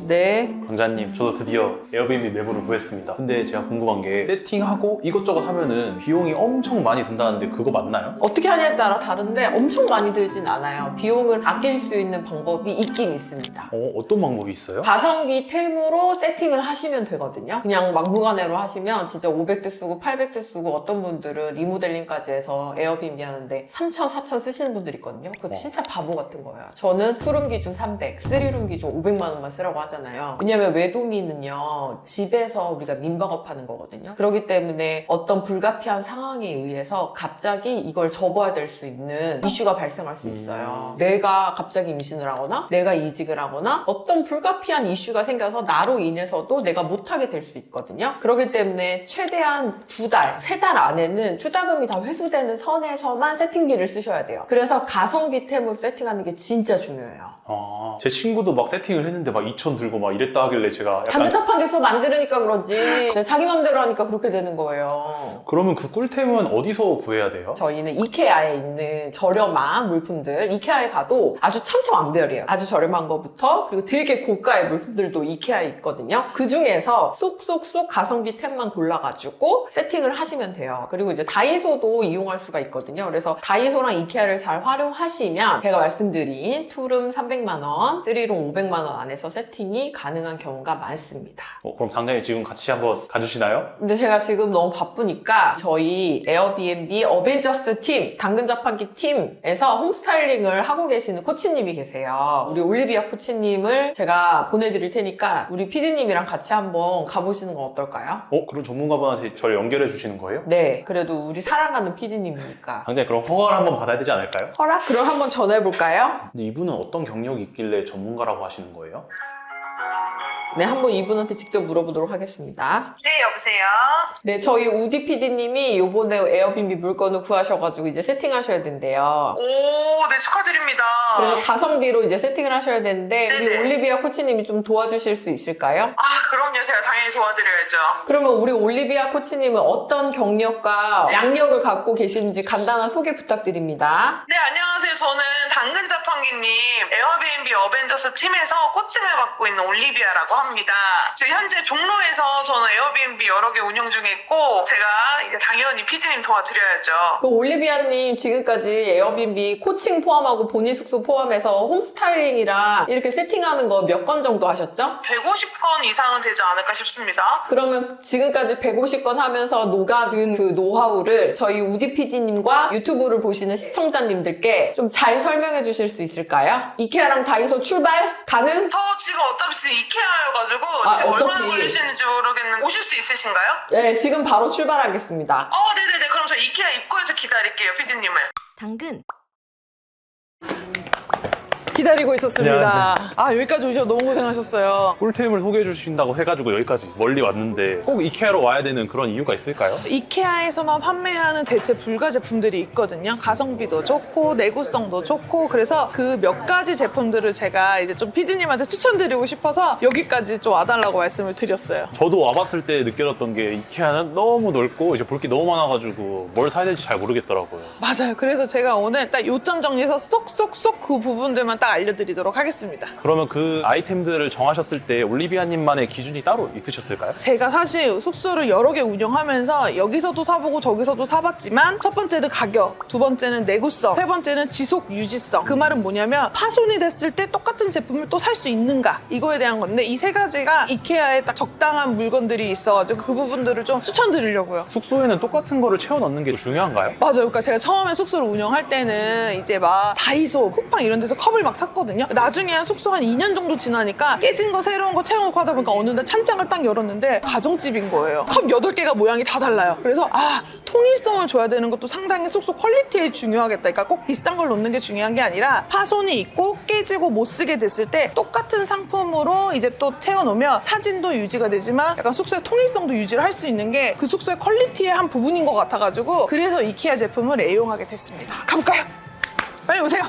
네. 강자님, 저도 드디어 에어비앤비 매물을 구했습니다. 근데 제가 궁금한 게 세팅하고 이것저것 하면은 비용이 엄청 많이 든다는데 그거 맞나요? 어떻게 하냐에 따라 다른데 엄청 많이 들진 않아요. 비용을 아낄 수 있는 방법이 있긴 있습니다. 어떤 방법이 있어요? 가성비 템으로 세팅을 하시면 되거든요. 그냥 막무가내로 하시면 진짜 500대 쓰고 800대 쓰고 어떤 분들은 리모델링까지 해서 에어비앤비 하는데 3,000, 4,000 쓰시는 분들이 있거든요. 그거 진짜 바보 같은 거예요. 저는 2룸 기준 300, 3룸 기준 500만 원만 쓰라고 하잖아요. 왜냐면 외도미는요, 집에서 우리가 민박업하는 거거든요. 그렇기 때문에 어떤 불가피한 상황에 의해서 갑자기 이걸 접어야 될 수 있는 이슈가 발생할 수 있어요. 내가 갑자기 임신을 하거나 내가 이직을 하거나 어떤 불가피한 이슈가 생겨서 나로 인해서도 내가 못하게 될 수 있거든요. 그렇기 때문에 최대한 2달, 3달 안에는 투자금이 다 회수되는 선에서만 세팅비를 쓰셔야 돼요. 그래서 가성비 템으로 세팅하는 게 진짜 중요해요. 제 친구도 막 세팅을 했는데 막 2천 들고 막 이랬다 하길래 제가 약간 당근자판에서 만들으니까 그러지 자기 맘대로 하니까 그렇게 되는 거예요. 그러면 그 꿀템은 어디서 구해야 돼요? 저희는 이케아에 있는 저렴한 물품들, 이케아에 가도 아주 천차만별이에요. 아주 저렴한 거부터 그리고 되게 고가의 물품들도 이케아에 있거든요. 그 중에서 쏙쏙쏙 가성비 템만 골라가지고 세팅을 하시면 돼요. 그리고 이제 다이소도 이용할 수가 있거든요. 그래서 다이소랑 이케아를 잘 활용하시면 제가 말씀드린 투룸 300만 원, 3룸 500만 원 안에서 세팅이 가능한 경우가 많습니다. 그럼 당장에 지금 같이 한번 가주시나요? 근데 제가 지금 너무 바쁘니까 저희 에어비앤비 어벤져스 팀, 당근자판기 팀에서 홈스타일링을 하고 계시는 코치님이 계세요. 우리 올리비아 코치님을 제가 보내드릴 테니까 우리 PD님이랑 같이 한번 가보시는 건 어떨까요? 그럼 전문가분한테 저를 연결해 주시는 거예요? 네, 그래도 우리 사랑하는 PD님이니까. 당장에 그럼 허가를 한번 받아야 되지 않을까요? 허락? 그럼 한번 전화해볼까요? 근데 이분은 어떤 경력이 있길래 전문가라고 하시는 거예요? 네, 한번 이분한테 직접 물어보도록 하겠습니다. 네, 여보세요? 네, 저희 우디 PD님이 요번에 에어비앤비 물건을 구하셔가지고 이제 세팅하셔야 된대요. 오, 네, 축하드립니다. 그래서 가성비로 이제 세팅을 하셔야 되는데 우리 네네. 올리비아 코치님이 좀 도와주실 수 있을까요? 그럼요. 제가 당연히 도와드려야죠. 그러면 우리 올리비아 코치님은 어떤 경력과 양력을 갖고 계신지 간단한 소개 부탁드립니다. 네, 안녕하세요. 저는 당근자판기님 에어비앤비 어벤져스 팀에서 코칭을 받고 있는 올리비아라고 합니다. 지금 현재 종로에서 저는 에어비앤비 여러 개 운영 중에 있고 제가 이제 당연히 PD님 도와드려야죠. 그 올리비아님 지금까지 에어비앤비 코칭 포함하고 본인 숙소 포함해서 홈스타일링이랑 이렇게 세팅하는 거 몇 건 정도 하셨죠? 150건 이상은 되지 않을까 싶습니다. 그러면 지금까지 150건 하면서 녹아든 그 노하우를 저희 우디 PD님과 유튜브를 보시는 시청자님들께 좀 잘 설명해 주실 수 있을까요? 이케아랑 다이소 출발 가능? 저 지금 어차피 지금 이케아여가지고 지금 어차피. 얼마나 걸리시는지 모르겠는데 오실 수 있으신가요? 네, 지금 바로 출발하겠습니다. 네네네. 그럼 저 이케아 입구에서 기다릴게요, PD님을. 당근 기다리고 있었습니다. 안녕하세요. 여기까지 오셔서 너무 고생하셨어요. 꿀템을 소개해 주신다고 해가지고 여기까지 멀리 왔는데 꼭 이케아로 와야 되는 그런 이유가 있을까요? 이케아에서만 판매하는 대체 불가 제품들이 있거든요. 가성비도 좋고 내구성도 좋고 그래서 그 몇 가지 제품들을 제가 이제 좀 PD님한테 추천드리고 싶어서 여기까지 좀 와달라고 말씀을 드렸어요. 저도 와봤을 때 느껴졌던 게 이케아는 너무 넓고 이제 볼 게 너무 많아가지고 뭘 사야 될지 잘 모르겠더라고요. 맞아요. 그래서 제가 오늘 딱 요점 정리해서 쏙쏙쏙 그 부분들만 딱 알려드리도록 하겠습니다. 그러면 그 아이템들을 정하셨을 때 올리비아님만의 기준이 따로 있으셨을까요? 제가 사실 숙소를 여러 개 운영하면서 여기서도 사보고 저기서도 사봤지만 첫 번째는 가격, 두 번째는 내구성, 세 번째는 지속 유지성. 그 말은 뭐냐면 파손이 됐을 때 똑같은 제품을 또 살 수 있는가 이거에 대한 건데 이 세 가지가 이케아에 딱 적당한 물건들이 있어가지고 그 부분들을 좀 추천드리려고요. 숙소에는 똑같은 거를 채워 넣는 게 중요한가요? 맞아요. 그러니까 제가 처음에 숙소를 운영할 때는 이제 막 다이소, 쿠팡 이런 데서 컵을 막 샀거든요. 나중에 한 숙소 한 2년 정도 지나니까 깨진 거 새로운 거 채워놓고 하다 보니까 어느 날 찬장을 딱 열었는데 가정집인 거예요. 컵 8개가 모양이 다 달라요. 그래서 통일성을 줘야 되는 것도 상당히 숙소 퀄리티에 중요하겠다. 그러니까 꼭 비싼 걸 놓는 게 중요한 게 아니라 파손이 있고 깨지고 못 쓰게 됐을 때 똑같은 상품으로 이제 또 채워놓으면 사진도 유지가 되지만 약간 숙소의 통일성도 유지를 할 수 있는 게 그 숙소의 퀄리티의 한 부분인 것 같아가지고 그래서 이케아 제품을 애용하게 됐습니다. 가볼까요? 빨리 오세요.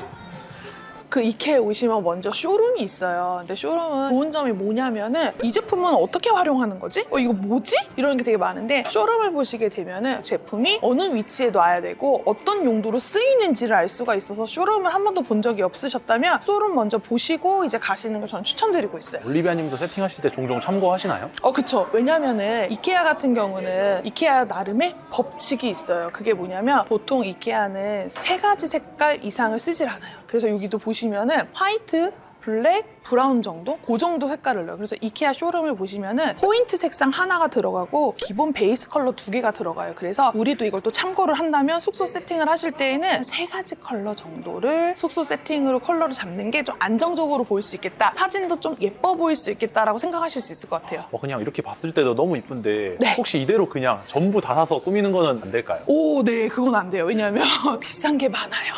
그 이케아에 오시면 먼저 쇼룸이 있어요. 근데 쇼룸은 좋은 점이 뭐냐면은 이 제품은 어떻게 활용하는 거지? 이거 뭐지? 이런 게 되게 많은데 쇼룸을 보시게 되면은 제품이 어느 위치에 놔야 되고 어떤 용도로 쓰이는지를 알 수가 있어서 쇼룸을 한 번도 본 적이 없으셨다면 쇼룸 먼저 보시고 이제 가시는 걸 저는 추천드리고 있어요. 올리비아님도 세팅하실 때 종종 참고하시나요? 그쵸. 왜냐면은 이케아 같은 경우는 이케아 나름의 법칙이 있어요. 그게 뭐냐면 보통 이케아는 3가지 색깔 이상을 쓰질 않아요. 그래서 여기도 보시면은 화이트, 블랙, 브라운 정도? 그 정도 색깔을 넣어요. 그래서 이케아 쇼룸을 보시면은 포인트 색상 하나가 들어가고 기본 베이스 컬러 2개가 들어가요. 그래서 우리도 이걸 또 참고를 한다면 숙소 세팅을 하실 때에는 3가지 컬러 정도를 숙소 세팅으로 컬러를 잡는 게 좀 안정적으로 보일 수 있겠다. 사진도 좀 예뻐 보일 수 있겠다라고 생각하실 수 있을 것 같아요. 그냥 이렇게 봤을 때도 너무 이쁜데 네. 혹시 이대로 그냥 전부 다 사서 꾸미는 거는 안 될까요? 네, 그건 안 돼요. 왜냐하면 비싼 게 많아요.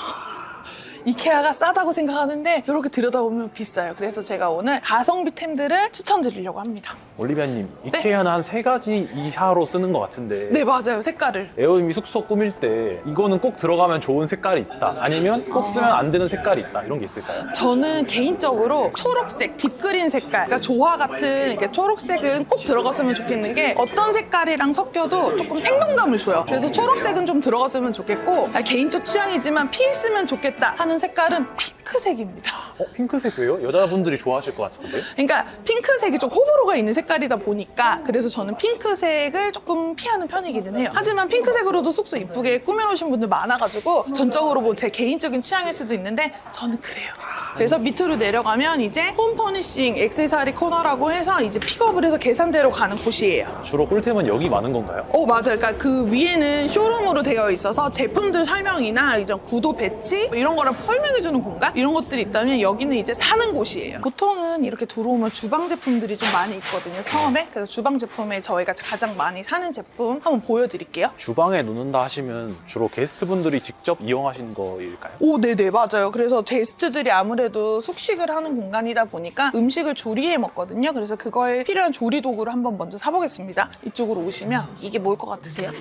이케아가 싸다고 생각하는데 이렇게 들여다보면 비싸요. 그래서 제가 오늘 가성비템들을 추천드리려고 합니다. 올리비아님, 이케아는 한 3가지 이하로 쓰는 것 같은데 네, 맞아요. 색깔을. 에어비앤비 숙소 꾸밀 때 이거는 꼭 들어가면 좋은 색깔이 있다, 아니면 꼭 쓰면 안 되는 색깔이 있다, 이런 게 있을까요? 저는 개인적으로 초록색, 딥그린 색깔, 그러니까 조화 같은 이렇게 초록색은 꼭 들어갔으면 좋겠는 게 어떤 색깔이랑 섞여도 조금 생동감을 줘요. 그래서 초록색은 좀 들어갔으면 좋겠고 개인적 취향이지만 피했으면 좋겠다 하는 색깔은 핑크색입니다. 핑크색 왜요? 여자분들이 좋아하실 것 같은데? 그러니까 핑크색이 좀 호불호가 있는 색깔이다 보니까 그래서 저는 핑크색을 조금 피하는 편이기는 해요. 하지만 핑크색으로도 숙소 이쁘게 꾸며놓으신 분들 많아가지고 전적으로 뭐 제 개인적인 취향일 수도 있는데 저는 그래요. 그래서 밑으로 내려가면 이제 홈 퍼니싱 액세서리 코너라고 해서 이제 픽업을 해서 계산대로 가는 곳이에요. 주로 꿀템은 여기 많은 건가요? 맞아요. 그러니까 그 위에는 쇼룸으로 되어 있어서 제품들 설명이나 이런 구도 배치 이런 거를 설명해주는 공간 이런 것들이 있다면 여기는 이제 사는 곳이에요. 보통은 이렇게 들어오면 주방 제품들이 좀 많이 있거든요. 처음에. 그래서 주방 제품에 저희가 가장 많이 사는 제품 한번 보여드릴게요. 주방에 놓는다 하시면 주로 게스트분들이 직접 이용하시는 거일까요? 네네, 맞아요. 그래서 게스트들이 아무래도 숙식을 하는 공간이다 보니까 음식을 조리해 먹거든요. 그래서 그거에 필요한 조리 도구를 한번 먼저 사보겠습니다. 이쪽으로 오시면 이게 뭘 것 같으세요?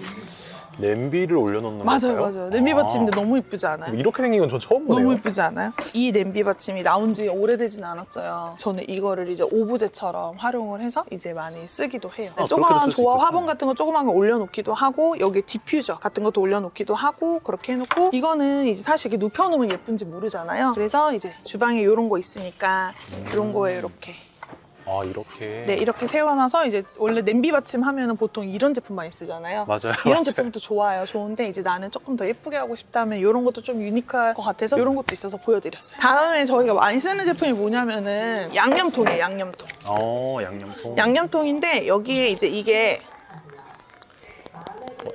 냄비를 올려놓는 맞아요, 건가요? 맞아요. 냄비 받침인데 너무 이쁘지 않아요? 이렇게 생긴 건 저 처음 보네요. 너무 이쁘지 않아요? 이 냄비 받침이 나온 지 오래되진 않았어요. 저는 이거를 이제 오브제처럼 활용을 해서 이제 많이 쓰기도 해요. 그렇게도 조그만 쓸수 조화 있겠다. 화분 같은 거 조그만 거 올려놓기도 하고 여기 디퓨저 같은 것도 올려놓기도 하고 그렇게 해놓고 이거는 이제 사실 이렇게 눕혀놓으면 예쁜지 모르잖아요. 그래서 이제 주방에 이런 거 있으니까 이런 거에 이렇게 이렇게. 네, 이렇게 세워놔서 이제 원래 냄비 받침 하면은 보통 이런 제품 많이 쓰잖아요. 맞아요. 이런 맞아요. 제품도 좋아요. 좋은데 이제 나는 조금 더 예쁘게 하고 싶다면 이런 것도 좀 유니크할 것 같아서 이런 것도 있어서 보여드렸어요. 다음에 저희가 많이 쓰는 제품이 뭐냐면은 양념통이에요. 양념통. 양념통. 양념통인데 여기에 이제 이게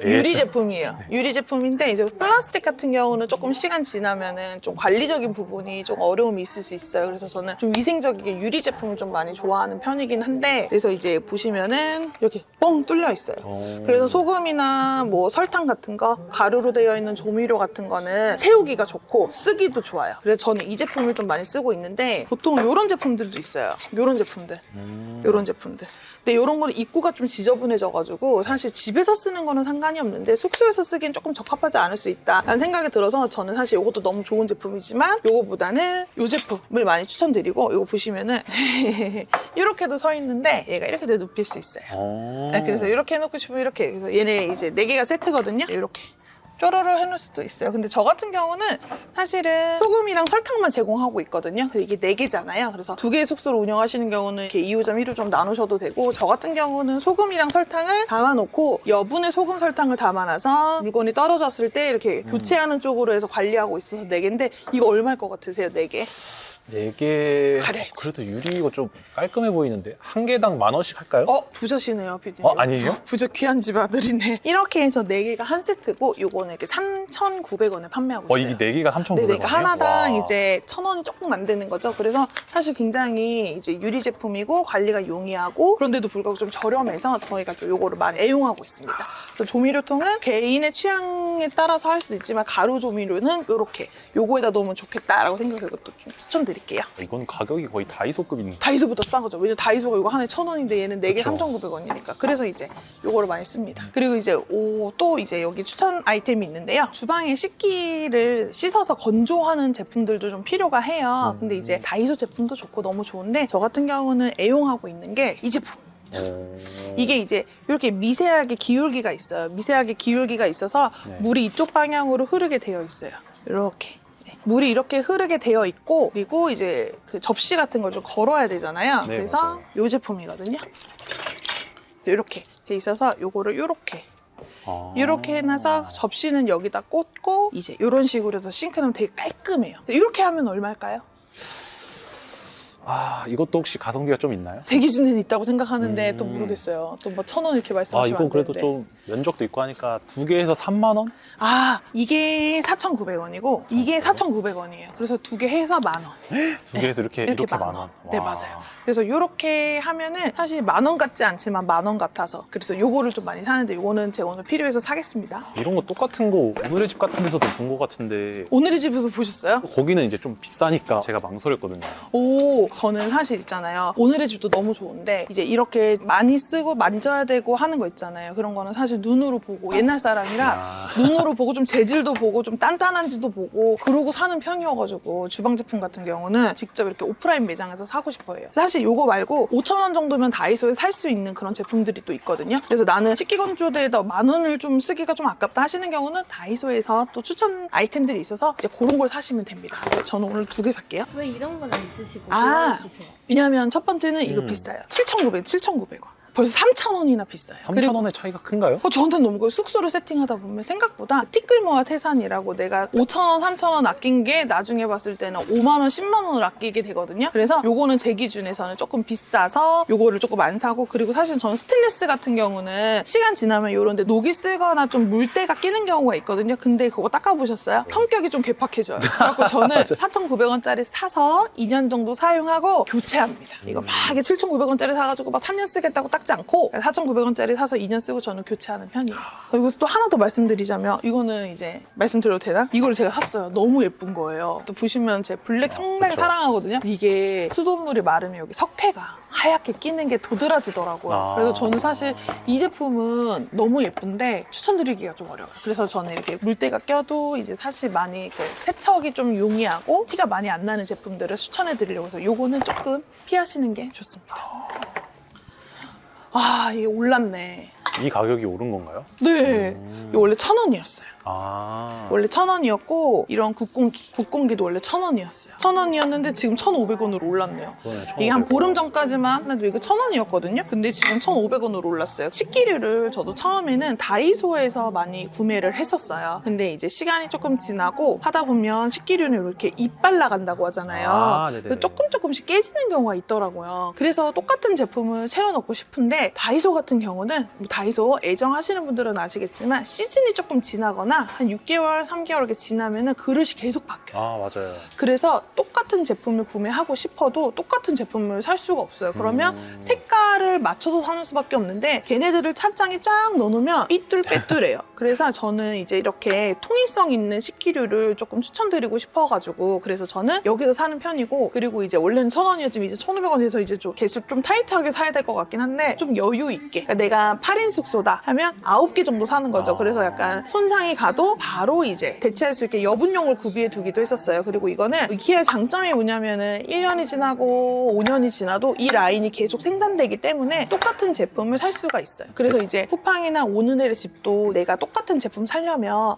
유리 제품이에요. 유리 제품인데 이제 플라스틱 같은 경우는 조금 시간 지나면은 좀 관리적인 부분이 좀 어려움이 있을 수 있어요. 그래서 저는 좀 위생적이게 유리 제품을 좀 많이 좋아하는 편이긴 한데 그래서 이제 보시면은 이렇게 뻥 뚫려 있어요. 그래서 소금이나 뭐 설탕 같은 거 가루로 되어 있는 조미료 같은 거는 채우기가 좋고 쓰기도 좋아요. 그래서 저는 이 제품을 좀 많이 쓰고 있는데 보통 이런 제품들도 있어요. 이런 제품들. 이런 제품들. 근데 이런 거는 입구가 좀 지저분해져가지고 사실 집에서 쓰는 거는 상관이 없는데 숙소에서 쓰기엔 조금 적합하지 않을 수 있다라는 생각이 들어서 저는 사실 이것도 너무 좋은 제품이지만 이거보다는 이 제품을 많이 추천드리고 이거 보시면은 이렇게도 서 있는데 얘가 이렇게도 눕힐 수 있어요. 네, 그래서 이렇게 해놓고 싶으면 이렇게 그래서 얘네 이제 4개가 세트거든요. 이렇게 쪼르르 해놓을 수도 있어요. 근데 저 같은 경우는 사실은 소금이랑 설탕만 제공하고 있거든요. 그래서 이게 4개잖아요. 그래서 2개의 숙소를 운영하시는 경우는 이렇게 2호점, 1호점 나누셔도 되고 저 같은 경우는 소금이랑 설탕을 담아놓고 여분의 소금, 설탕을 담아놔서 물건이 떨어졌을 때 이렇게 교체하는 쪽으로 해서 관리하고 있어서 4개인데 이거 얼마일 것 같으세요? 4개? 4개. 가려야지. 그래도 유리 이거 좀 깔끔해 보이는데 한 개당 10,000원씩 할까요? 부자시네요, 피디님. 아니에요? 부자 귀한 집 아들이네. 이렇게 해서 4개가 한 세트고 요거는 이렇게 3,900원에 판매하고 있어요. 이게 4개가 3,900원. 네, 그러니까 하나당 이제 1,000원이 조금 안 되는 거죠. 그래서 사실 굉장히 이제 유리 제품이고 관리가 용이하고 그런데도 불구하고 좀 저렴해서 저희가 좀 요거를 많이 애용하고 있습니다. 그래서 조미료통은 개인의 취향에 따라서 할 수도 있지만 가루 조미료는 요렇게 요거에다 넣으면 좋겠다라고 생각해서 또 좀 추천드릴게요. 드릴게요. 이건 가격이 거의 다이소급인데. 다이소보다 싼 거죠. 왜냐면 다이소가 이거 하나에 1,000원인데 얘는 4개 그쵸. 3,900원이니까. 그래서 이제 요거를 많이 씁니다. 그리고 이제 또 이제 여기 추천 아이템이 있는데요. 주방에 식기를 씻어서 건조하는 제품들도 좀 필요가 해요. 근데 이제 다이소 제품도 좋고 너무 좋은데 저 같은 경우는 애용하고 있는 게 이 제품. 이게 이제 이렇게 미세하게 기울기가 있어요. 미세하게 기울기가 있어서 네. 물이 이쪽 방향으로 흐르게 되어 있어요. 이렇게. 물이 이렇게 흐르게 되어 있고, 그리고 이제 그 접시 같은 걸 좀 걸어야 되잖아요. 네, 그래서 맞아요. 이 제품이거든요. 이렇게 돼 있어서 요거를 이렇게 해놔서 접시는 여기다 꽂고 이제 이런 식으로 해서 싱크 넣으면 되게 깔끔해요. 이렇게 하면 얼마일까요? 이것도 혹시 가성비가 좀 있나요? 제 기준에는 있다고 생각하는데 또 모르겠어요. 또 뭐 1,000원 이렇게 말씀하시면 이건 안 그래도 되는데. 좀 면적도 있고 하니까 2개에서 3만 원? 이게 4,900원이고 이게 4,900원이에요. 그래서 2개 해서 10,000원. 2개에서 이렇게 만 원. 네, 맞아요. 그래서 이렇게 하면은 사실 10,000원 같지 않지만 10,000원 같아서 그래서 요거를 좀 많이 사는데 요거는 제가 오늘 필요해서 사겠습니다. 이런 거 똑같은 거 오늘의 집 같은 데서도 본 것 같은데 오늘의 집에서 보셨어요? 거기는 이제 좀 비싸니까 제가 망설였거든요. 저는 사실 있잖아요. 오늘의 집도 너무 좋은데 이제 이렇게 많이 쓰고 만져야 되고 하는 거 있잖아요. 그런 거는 사실 눈으로 보고 옛날 사람이라 눈으로 보고 좀 재질도 보고 좀 단단한지도 보고 그러고 사는 편이어가지고 주방 제품 같은 경우는 직접 이렇게 오프라인 매장에서 사고 싶어요. 사실 요거 말고 5,000원 정도면 다이소에 살 수 있는 그런 제품들이 또 있거든요. 그래서 나는 식기건조대에다 10,000원을 좀 쓰기가 좀 아깝다 하시는 경우는 다이소에서 또 추천 아이템들이 있어서 이제 그런 걸 사시면 됩니다. 그래서 저는 오늘 2개 살게요. 왜 이런 건 안 쓰시고 아. 그거 쓰세요? 왜냐하면 첫 번째는 이거 비싸요. 7,900원. 벌써 3,000원이나 비싸요. 3,000원의 차이가 큰가요? 저한테는 너무 그 숙소를 세팅하다 보면 생각보다 티끌모아 태산이라고 내가 5,000원, 3,000원 아낀 게 나중에 봤을 때는 5만 원, 10만 원을 아끼게 되거든요. 그래서 요거는 제 기준에서는 조금 비싸서 요거를 조금 안 사고 그리고 사실 저는 스테인리스 같은 경우는 시간 지나면 요런데 녹이 쓰거나 좀 물때가 끼는 경우가 있거든요. 근데 그거 닦아보셨어요? 성격이 좀 괴팍해져요. 그래서 저는 4,900원짜리 사서 2년 정도 사용하고 교체합니다. 이거 막 7,900원짜리 사가지고 막 3년 쓰겠다고 닦지 않고 4,900원짜리 사서 2년 쓰고 저는 교체하는 편이에요. 그리고 또 하나 더 말씀드리자면 이거는 이제 말씀드려도 되나? 이걸 제가 샀어요. 너무 예쁜 거예요. 또 보시면 제 블랙 상당히 그쵸. 사랑하거든요. 이게 수돗물이 마르면 여기 석회가 하얗게 끼는 게 도드라지더라고요. 그래서 저는 사실 이 제품은 너무 예쁜데 추천드리기가 좀 어려워요. 그래서 저는 이렇게 물때가 껴도 이제 사실 많이 그 세척이 좀 용이하고 티가 많이 안 나는 제품들을 추천해드리려고 해서 요거는 조금 피하시는 게 좋습니다. 이게 올랐네. 이 가격이 오른 건가요? 네. 이거 원래 1,000원이었어요. 원래 1,000원이었고 이런 국공기도 원래 1,000원이었어요. 1,000원이었는데 지금 1,500원으로 올랐네요. 이게 한 보름 전까지만 해도 이거 1,000원이었거든요. 근데 지금 1,500원으로 올랐어요. 식기류를 저도 처음에는 다이소에서 많이 구매를 했었어요. 근데 이제 시간이 조금 지나고 하다 보면 식기류는 이렇게 이빨 나간다고 하잖아요. 그래서 조금씩 깨지는 경우가 있더라고요. 그래서 똑같은 제품을 채워넣고 싶은데 다이소 같은 경우는 다이소 애정하시는 분들은 아시겠지만 시즌이 조금 지나거나 한 6개월, 3개월 이렇게 지나면은 그릇이 계속 바뀌어요. 맞아요. 그래서 똑같은 제품을 구매하고 싶어도 똑같은 제품을 살 수가 없어요. 그러면 색깔을 맞춰서 사는 수밖에 없는데 걔네들을 찬장에 쫙 넣어놓으면 삐뚤빼뚤해요. 그래서 저는 이제 이렇게 통일성 있는 식기류를 조금 추천드리고 싶어가지고 그래서 저는 여기서 사는 편이고 그리고 이제 원래는 1,000원이었지만 이제 1,500원에서 이제 좀 개수 좀 타이트하게 사야 될 것 같긴 한데 좀 여유 있게 그러니까 내가 8인 숙소다 하면 9개 정도 사는 거죠. 그래서 약간 손상이 가도 바로 이제 대체할 수 있게 여분용을 구비해 두기도 했었어요. 그리고 이거는 이케아의 장점이 뭐냐면은 1년이 지나고 5년이 지나도 이 라인이 계속 생산되기 때문에 똑같은 제품을 살 수가 있어요. 그래서 이제 쿠팡이나 오늘의 집도 내가 똑같은 제품 사려면 막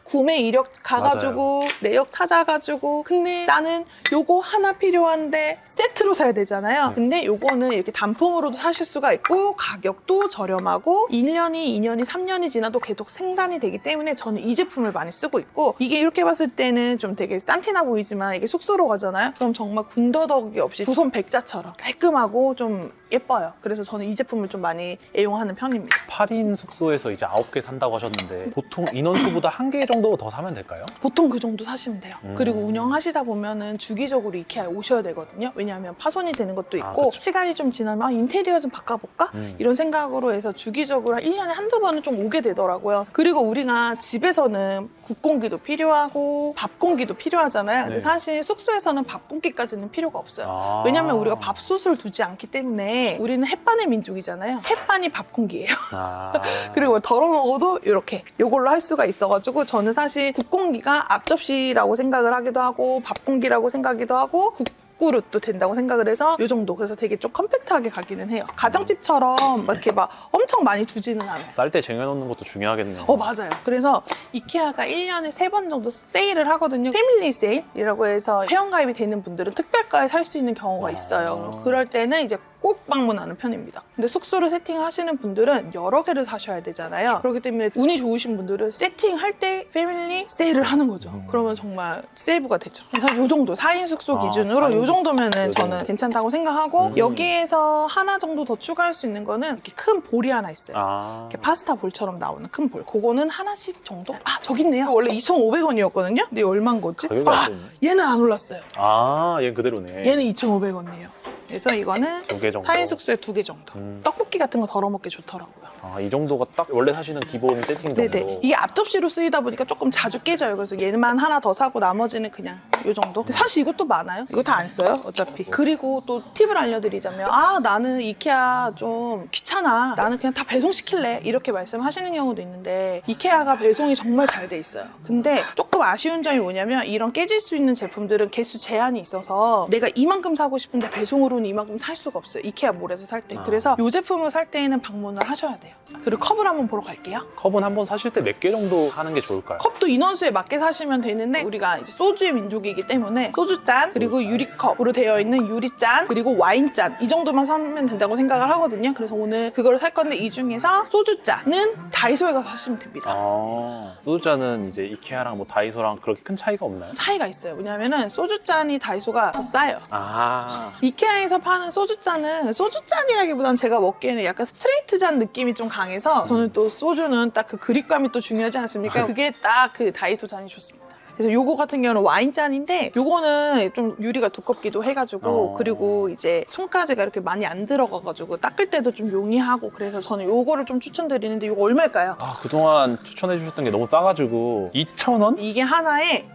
구매 이력 가가지고 맞아요. 내역 찾아가지고 근데 나는 요거 하나 필요한데 세트로 사야 되잖아요. 근데 요거는 이렇게 단품으로도 사실 수가 있고 가격도 저렴하고 1년이, 2년이, 3년이 지나도 계속 생산이 되기 때문에 저는 이 제품을 많이 쓰고 있고 이게 이렇게 봤을 때는 좀 되게 싼티나 보이지만 이게 숙소로 가잖아요. 그럼 정말 군더더기 없이 조선 백자처럼 깔끔하고 좀 예뻐요. 그래서 저는 이 제품을 좀 많이 애용하는 편입니다. 8인 숙소에서 이제 9개 산다고 하셨는데 보통 인원수보다 1개 정도 더 사면 될까요? 보통 그 정도 사시면 돼요. 음. 그리고 운영하시다 보면은 주기적으로 이케아에 오셔야 되거든요. 왜냐하면 파손이 되는 것도 아, 있고 그쵸. 시간이 좀 지나면 인테리어 좀 바꿔볼까? 이런 생각으로 해서 주기적으로 1년에 한두 번은 좀 오게 되더라고요. 그리고 우리가 집에서는 국공기도 필요하고 밥 공기도 필요하잖아요. 근데 네. 사실 숙소에서는 밥 공기까지는 필요가 없어요. 아. 왜냐면 우리가 밥솥을 두지 않기 때문에 우리는 햇반의 민족이잖아요. 햇반이 밥 공기예요. 아. 그리고 덜어 먹어도 이렇게 이걸로 할 수가 있어가지고 저는 사실 국공기가 앞접시라고 생각을 하기도 하고 밥공기라고 생각하기도 하고 국그릇도 된다고 생각을 해서 이 정도. 그래서 되게 좀 컴팩트하게 가기는 해요. 가정집처럼 이렇게 막 엄청 많이 두지는 않아요. 쌀 때 쟁여놓는 것도 중요하겠네요. 맞아요. 그래서 이케아가 1년에 3번 정도 세일을 하거든요. 패밀리 세일이라고 해서 회원가입이 되는 분들은 특별가에 살 수 있는 경우가 있어요. 그럴 때는 이제 꼭 방문하는 편입니다. 근데 숙소를 세팅하시는 분들은 여러 개를 사셔야 되잖아요. 그렇기 때문에 운이 좋으신 분들은 세팅할 때 패밀리 세일을 하는 거죠. 그러면 정말 세이브가 되죠. 그래서 이 정도 4인 숙소 기준으로 4인 이 정도면은 요 저는 정도. 괜찮다고 생각하고 음. 여기에서 하나 정도 더 추가할 수 있는 거는 이렇게 큰 볼이 하나 있어요. 아. 이렇게 파스타 볼처럼 나오는 큰 볼. 그거는 하나씩 정도? 저기 있네요. 원래 2,500원이었거든요. 근데 얼마인 거지? 가격이 안 됐네. 얘는 안 올랐어요. 아, 얘 그대로네. 얘는 2,500원이에요. 그래서 이거는 2개 정도. 4인 숙소에 2개 정도. 떡볶이 같은 거 덜어 먹기 좋더라고요. 아, 이 정도가 딱 원래 사시는 기본 세팅 정도. 네네. 이게 앞접시로 쓰이다 보니까 조금 자주 깨져요. 그래서 얘만 하나 더 사고 나머지는 그냥 이 정도. 근데 사실 이것도 많아요. 이거 다 안 써요, 어차피. 그리고 또 팁을 알려드리자면 나는 이케아 좀 귀찮아. 나는 그냥 다 배송시킬래. 이렇게 말씀하시는 경우도 있는데 이케아가 배송이 정말 잘 돼 있어요. 근데 조금 아쉬운 점이 뭐냐면 이런 깨질 수 있는 제품들은 개수 제한이 있어서 내가 이만큼 사고 싶은데 배송으로는 이만큼 살 수가 없어요. 이케아 몰에서 살 때. 그래서 이 제품을 살 때에는 방문을 하셔야 돼요. 그리고 컵을 한번 보러 갈게요. 컵은 한번 사실 때 몇 개 정도 하는 게 좋을까요? 컵도 인원수에 맞게 사시면 되는데 우리가 이제 소주의 민족이기 때문에 소주잔 그리고 유리컵으로 되어 있는 유리잔 그리고 와인잔 이 정도만 사면 된다고 생각을 하거든요. 그래서 오늘 그걸 살 건데 이 중에서 소주잔은 다이소에 가서 사시면 됩니다. 아, 소주잔은 이제 이케아랑 뭐 다이소랑 그렇게 큰 차이가 없나요? 차이가 있어요. 왜냐면은 소주잔이 다이소가 더 싸요. 아, 이케아에서 파는 소주잔은 소주잔이라기보다는 제가 먹기에는 약간 스트레이트 잔 느낌이 좀 강해서 저는 또 소주는 딱 그 그립감이 또 중요하지 않습니까? 그게 딱 그 다이소 잔이 좋습니다. 그래서 요거 같은 경우는 와인잔인데 요거는 좀 유리가 두껍기도 해가지고 그리고 이제 손가지가 이렇게 많이 안 들어가가지고 닦을 때도 좀 용이하고 그래서 저는 요거를 좀 추천드리는데 요거 얼마일까요? 아, 그동안 추천해 주셨던 게 너무 싸가지고 2,000원? 이게 하나에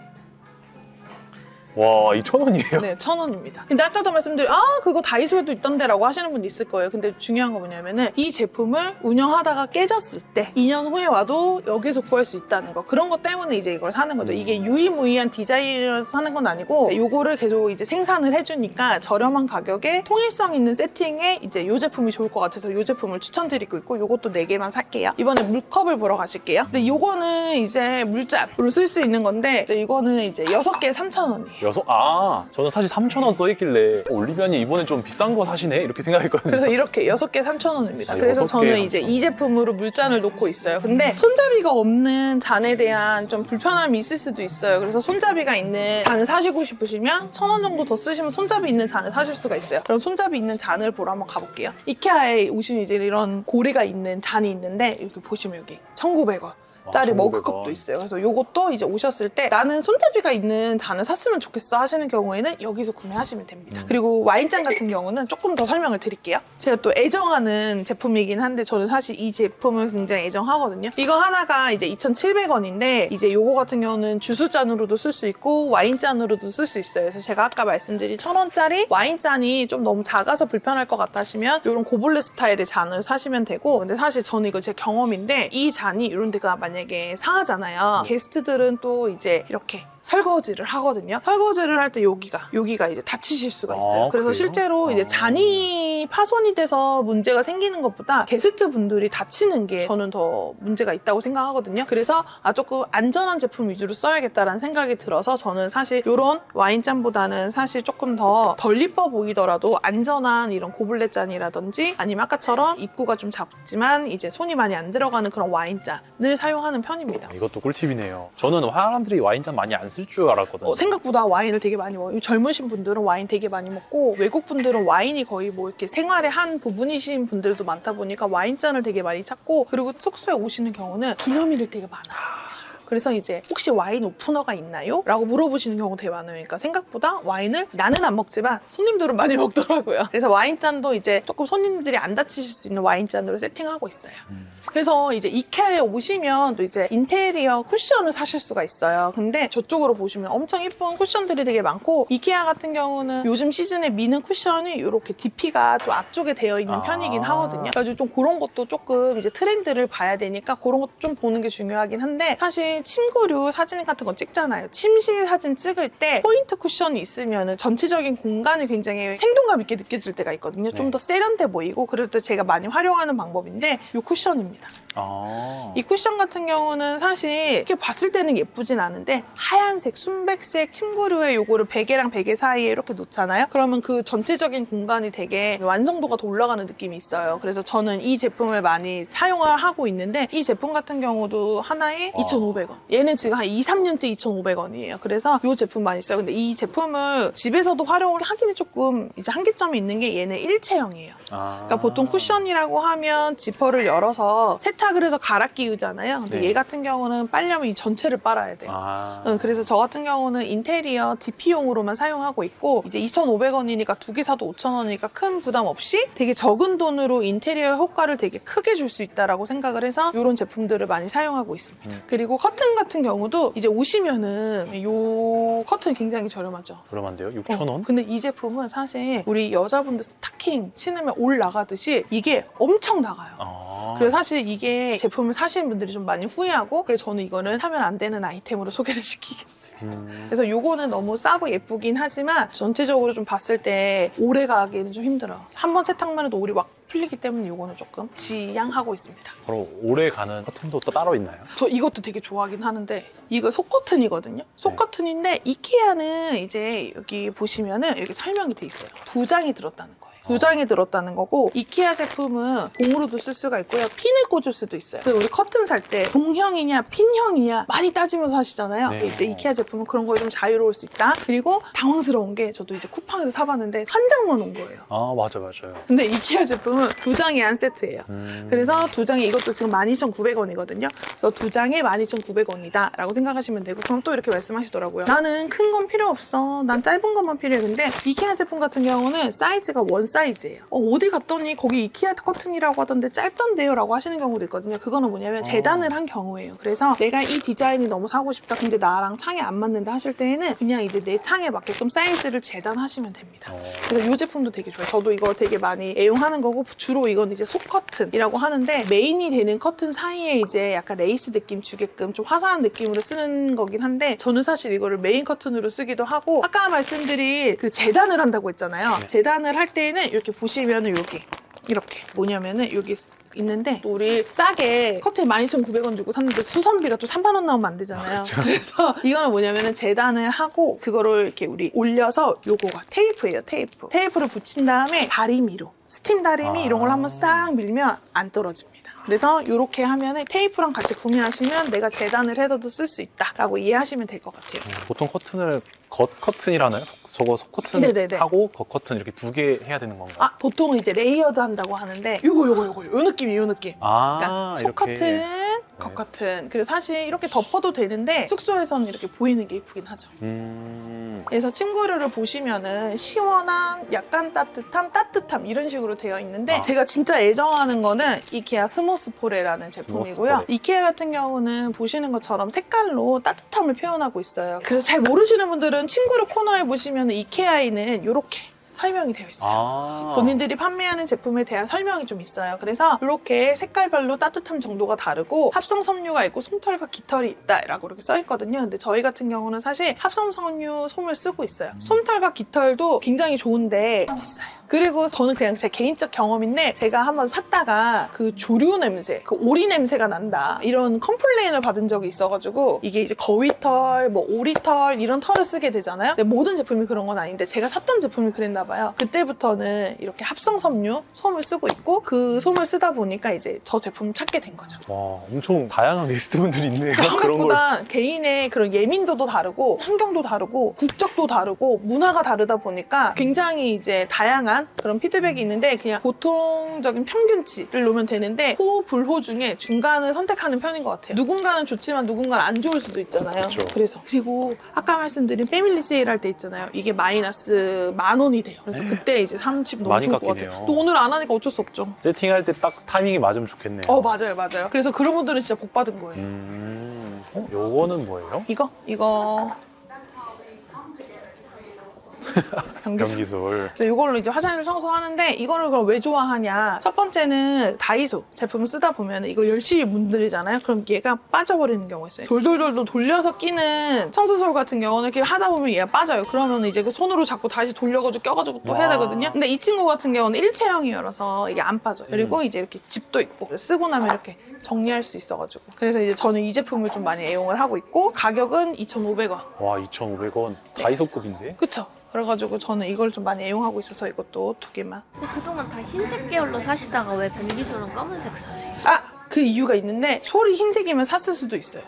와, 2,000원이에요? 네, 1,000원입니다. 근데 아까도 말씀드린 그거 다이소에도 있던데 라고 하시는 분도 있을 거예요. 근데 중요한 거 뭐냐면은 이 제품을 운영하다가 깨졌을 때 2년 후에 와도 여기서 구할 수 있다는 거. 그런 것 때문에 이제 이걸 사는 거죠. 이게 유일무이한 디자인이라서 사는 건 아니고 요거를 계속 이제 생산을 해주니까 저렴한 가격에 통일성 있는 세팅에 이제 요 제품이 좋을 것 같아서 요 제품을 추천드리고 있고 요것도 4개만 살게요. 이번에 물컵을 보러 가실게요. 근데 요거는 이제 물잔으로 쓸 수 있는 건데 이거는 이제 6개에 3,000원이에요. 저는 사실 3,000원 써있길래 올리비아님 이번에 좀 비싼 거 사시네? 이렇게 생각했거든요. 그래서 이렇게 6개 3,000원입니다. 아, 그래서 6개 저는 이제 3,000원. 이 제품으로 물잔을 놓고 있어요. 근데 손잡이가 없는 잔에 대한 좀 불편함이 있을 수도 있어요. 그래서 손잡이가 있는 잔을 사시고 싶으시면 1,000원 정도 더 쓰시면 손잡이 있는 잔을 사실 수가 있어요. 그럼 손잡이 있는 잔을 보러 한번 가볼게요. 이케아에 오시면 이제 이런 고리가 있는 잔이 있는데 이렇게 보시면 여기 1,900원. 짜리 1,900원. 머그컵도 있어요. 그래서 요것도 이제 오셨을 때 나는 손잡이가 있는 잔을 샀으면 좋겠어 하시는 경우에는 여기서 구매하시면 됩니다. 그리고 와인잔 같은 경우는 조금 더 설명을 드릴게요. 제가 또 애정하는 제품이긴 한데 저는 사실 이 제품을 굉장히 애정하거든요. 이거 하나가 이제 2,700원인데 이제 요거 같은 경우는 주스잔으로도 쓸 수 있고 와인잔으로도 쓸 수 있어요. 그래서 제가 아까 말씀드린 1,000원짜리 와인잔이 좀 너무 작아서 불편할 것 같다 하시면 이런 고블렛 스타일의 잔을 사시면 되고 근데 사실 저는 이거 제 경험인데 이 잔이 이런 데가 만약에 상하잖아요. 게스트들은 또 이제 이렇게 설거지를 하거든요. 설거지를 할 때 여기가 이제 다치실 수가 있어요. 그래서 그래요? 실제로 이제 잔이 파손이 돼서 문제가 생기는 것보다 게스트 분들이 다치는 게 저는 더 문제가 있다고 생각하거든요. 그래서 조금 안전한 제품 위주로 써야겠다라는 생각이 들어서 저는 사실 이런 와인잔보다는 사실 조금 더 덜 이뻐 보이더라도 안전한 이런 고블렛 잔이라든지 아니면 아까처럼 입구가 좀 작지만 이제 손이 많이 안 들어가는 그런 와인잔을 사용하는 편입니다. 이것도 꿀팁이네요. 저는 사람들이 와인잔 많이 안 있을 줄 알았거든요. 생각보다 와인을 되게 많이 먹어요. 젊으신 분들은 와인 되게 많이 먹고 외국 분들은 와인이 거의 뭐 이렇게 생활의 한 부분이신 분들도 많다 보니까 와인잔을 되게 많이 찾고, 그리고 숙소에 오시는 경우는 기념일을 되게 많아요. 그래서 이제 혹시 와인 오프너가 있나요? 라고 물어보시는 경우가 되게 많아요. 그러니까 생각보다 와인을 나는 안 먹지만 손님들은 많이 먹더라고요. 그래서 와인잔도 이제 조금 손님들이 안 다치실 수 있는 와인잔으로 세팅하고 있어요. 그래서 이제 이케아에 오시면 또 이제 인테리어 쿠션을 사실 수가 있어요. 근데 저쪽으로 보시면 엄청 예쁜 쿠션들이 되게 많고, 이케아 같은 경우는 요즘 시즌에 미는 쿠션이 이렇게 DP가 좀 앞쪽에 되어 있는 편이긴 하거든요. 그래서 좀 그런 것도 조금 이제 트렌드를 봐야 되니까 그런 것도 좀 보는 게 중요하긴 한데, 사실 침구류 사진 같은 거 찍잖아요. 침실 사진 찍을 때 포인트 쿠션이 있으면 전체적인 공간이 굉장히 생동감 있게 느껴질 때가 있거든요. 좀 더 세련돼 보이고, 그럴 때 제가 많이 활용하는 방법인데 이 쿠션입니다. 이 쿠션 같은 경우는 사실 이렇게 봤을 때는 예쁘진 않은데 하얀색, 순백색 침구류에 요거를 베개랑 베개 사이에 이렇게 놓잖아요. 그러면 그 전체적인 공간이 되게 완성도가 더 올라가는 느낌이 있어요. 그래서 저는 이 제품을 많이 사용을 하고 있는데, 이 제품 같은 경우도 하나에 2,500원. 얘는 지금 한 2, 3년째 2,500원이에요. 그래서 이 제품 많이 써요. 근데 이 제품을 집에서도 활용을 하기는 조금 이제 한계점이 있는 게, 얘는 일체형이에요. 그러니까 보통 쿠션이라고 하면 지퍼를 열어서 세탁을 해서 갈아 끼우잖아요. 근데 얘 같은 경우는 빨려면 이 전체를 빨아야 돼요. 그래서 저 같은 경우는 인테리어 DP용으로만 사용하고 있고, 이제 2,500원이니까 두 개 사도 5,000원이니까 큰 부담 없이 되게 적은 돈으로 인테리어 효과를 되게 크게 줄 수 있다라고 생각을 해서 이런 제품들을 많이 사용하고 있습니다. 그리고 커튼 같은 경우도 이제 오시면은 이 커튼 굉장히 저렴하죠. 저렴한데요? 6,000원? 근데 이 제품은 사실 우리 여자분들 스타킹 신으면 올 나가듯이 이게 엄청 나가요. 그래서 사실 이게 제품을 사시는 분들이 좀 많이 후회하고, 그래서 저는 이거는 사면 안 되는 아이템으로 소개를 시키겠습니다. 그래서 요거는 너무 싸고 예쁘긴 하지만 전체적으로 좀 봤을 때 오래 가기는 좀 힘들어요. 한 번 세탁만 해도 올이 막 풀리기 때문에 요거는 조금 지양하고 있습니다. 바로 오래 가는 커튼도 또 따로 있나요? 저 이것도 되게 좋아하긴 하는데, 이거 속커튼이거든요. 속커튼인데 이케아는 이제 여기 보시면은 이렇게 설명이 돼 있어요. 2장이 들었다는 거예요. 2장이 들었다는 거고, 이케아 제품은 봉으로도 쓸 수가 있고요, 핀을 꽂을 수도 있어요. 그래서 우리 커튼 살 때 동형이냐 핀형이냐 많이 따지면서 하시잖아요. 네. 이제 이케아 제품은 그런 거에 좀 자유로울 수 있다. 그리고 당황스러운 게, 저도 이제 쿠팡에서 사봤는데 한 장만 온 거예요. 맞아요. 근데 이케아 제품은 2장이 한 세트예요. 그래서 2장에 이것도 지금 12,900원이거든요. 그래서 2장에 12,900원이다 라고 생각하시면 되고, 그럼 또 이렇게 말씀하시더라고요. 나는 큰 건 필요 없어. 난 짧은 것만 필요해. 근데 이케아 제품 같은 경우는 사이즈가 원 사이즈예요. 어디 갔더니 거기 이케아 커튼이라고 하던데 짧던데요? 라고 하시는 경우도 있거든요. 그거는 뭐냐면 재단을 한 경우예요. 그래서 내가 이 디자인이 너무 사고 싶다, 근데 나랑 창에 안 맞는다 하실 때에는 그냥 이제 내 창에 맞게끔 사이즈를 재단하시면 됩니다. 그래서 이 제품도 되게 좋아요. 저도 이거 되게 많이 애용하는 거고, 주로 이건 이제 속커튼이라고 하는데, 메인이 되는 커튼 사이에 이제 약간 레이스 느낌 주게끔 좀 화사한 느낌으로 쓰는 거긴 한데, 저는 사실 이거를 메인 커튼으로 쓰기도 하고, 아까 말씀드린 그 재단을 한다고 했잖아요. 재단을 할 때는 이렇게 보시면은 이렇게 뭐냐면은 여기 있는데, 또 우리 싸게 커튼 12,900원 주고 샀는데 수선비가 또 3만 원 나오면 안 되잖아요. 그래서 이거는 뭐냐면은 재단을 하고 그거를 이렇게 우리 올려서, 요거가 테이프예요. 테이프를 붙인 다음에 다리미로, 스팀 다리미 이런 걸 한번 싹 밀면 안 떨어집니다. 그래서 이렇게 하면은 테이프랑 같이 구매하시면 내가 재단을 해서도 쓸 수 있다라고 이해하시면 될 것 같아요. 보통 커튼을 겉커튼이라나요? 저거 속커튼 네네네. 하고 겉커튼 이렇게 2개 해야 되는 건가요? 보통 이제 레이어드 한다고 하는데, 요 느낌. 그러니까 속커튼, 이렇게. 겉커튼. 그래서 사실 이렇게 덮어도 되는데 숙소에서는 이렇게 보이는 게 이쁘긴 하죠. 그래서 침구류를 보시면은 시원함, 약간 따뜻함 이런 식으로 되어 있는데, 제가 진짜 애정하는 거는 이케아 스모스포레라는 제품이고요. 스모스포레. 이케아 같은 경우는 보시는 것처럼 색깔로 따뜻함을 표현하고 있어요. 그래서 잘 모르시는 분들은 침구류 코너에 보시면 이케아에는 이렇게 설명이 되어 있어요. 본인들이 판매하는 제품에 대한 설명이 좀 있어요. 그래서 이렇게 색깔별로 따뜻함 정도가 다르고, 합성 섬유가 있고 솜털과 깃털이 있다라고 이렇게 써 있거든요. 근데 저희 같은 경우는 사실 합성 섬유 솜을 쓰고 있어요. 솜털과 깃털도 굉장히 좋은데 비싸요. 그리고 저는 그냥 제 개인적 경험인데 제가 한번 샀다가 그 조류 냄새, 그 오리 냄새가 난다 이런 컴플레인을 받은 적이 있어가지고 이게 이제 거위털, 뭐 오리털 이런 털을 쓰게 되잖아요. 근데 모든 제품이 그런 건 아닌데 제가 샀던 제품이 그랬나 봐요. 그때부터는 이렇게 합성 섬유 솜을 쓰고 있고 그 솜을 쓰다 보니까 이제 저 제품을 찾게 된 거죠. 와, 엄청 다양한 게스트분들이 있네요. 그런 걸. 생각보다 개인의 그런 예민도도 다르고 환경도 다르고 국적도 다르고 문화가 다르다 보니까 굉장히 이제 다양한 그런 피드백이 있는데 그냥 보통적인 평균치를 놓으면 되는데 호, 불호 중에 중간을 선택하는 편인 것 같아요. 누군가는 좋지만 누군가는 안 좋을 수도 있잖아요. 그렇죠. 그래서 그리고 아까 말씀드린 패밀리 세일 할 때 있잖아요. 이게 마이너스 10,000원이 돼요. 그래서 그때 이제 30 너무 많이 좋을 것 깎이네요. 같아요. 또 오늘 안 하니까 어쩔 수 없죠. 세팅할 때 딱 타이밍이 맞으면 좋겠네요. 맞아요, 맞아요. 그래서 그런 분들은 진짜 복 받은 거예요. 요거는 뭐예요? 이거 변기술. 변기술. 그래서 이걸로 이제 화장실 청소하는데 이거를 그럼 왜 좋아하냐? 첫 번째는 다이소 제품을 쓰다 보면 이거 열심히 문드리잖아요. 그럼 얘가 빠져버리는 경우가 있어요. 돌돌돌돌 돌려서 끼는 청소솔 같은 경우는 이렇게 하다 보면 얘가 빠져요. 그러면 이제 그 손으로 자꾸 다시 돌려가지고 껴가지고 또 해야 와. 되거든요. 근데 이 친구 같은 경우는 일체형이어서 이게 안 빠져요. 그리고 이제 이렇게 집도 있고 쓰고 나면 이렇게 정리할 수 있어가지고 그래서 이제 저는 이 제품을 좀 많이 애용을 하고 있고 가격은 2,500원. 와, 2,500원. 다이소급인데? 그쵸? 그래가지고 저는 이걸 좀 많이 애용하고 있어서 이것도 2개만. 근데 그동안 다 흰색 계열로 사시다가 왜 변기술은 검은색 사세요? 그 이유가 있는데 솔이 흰색이면 샀을 수도 있어요.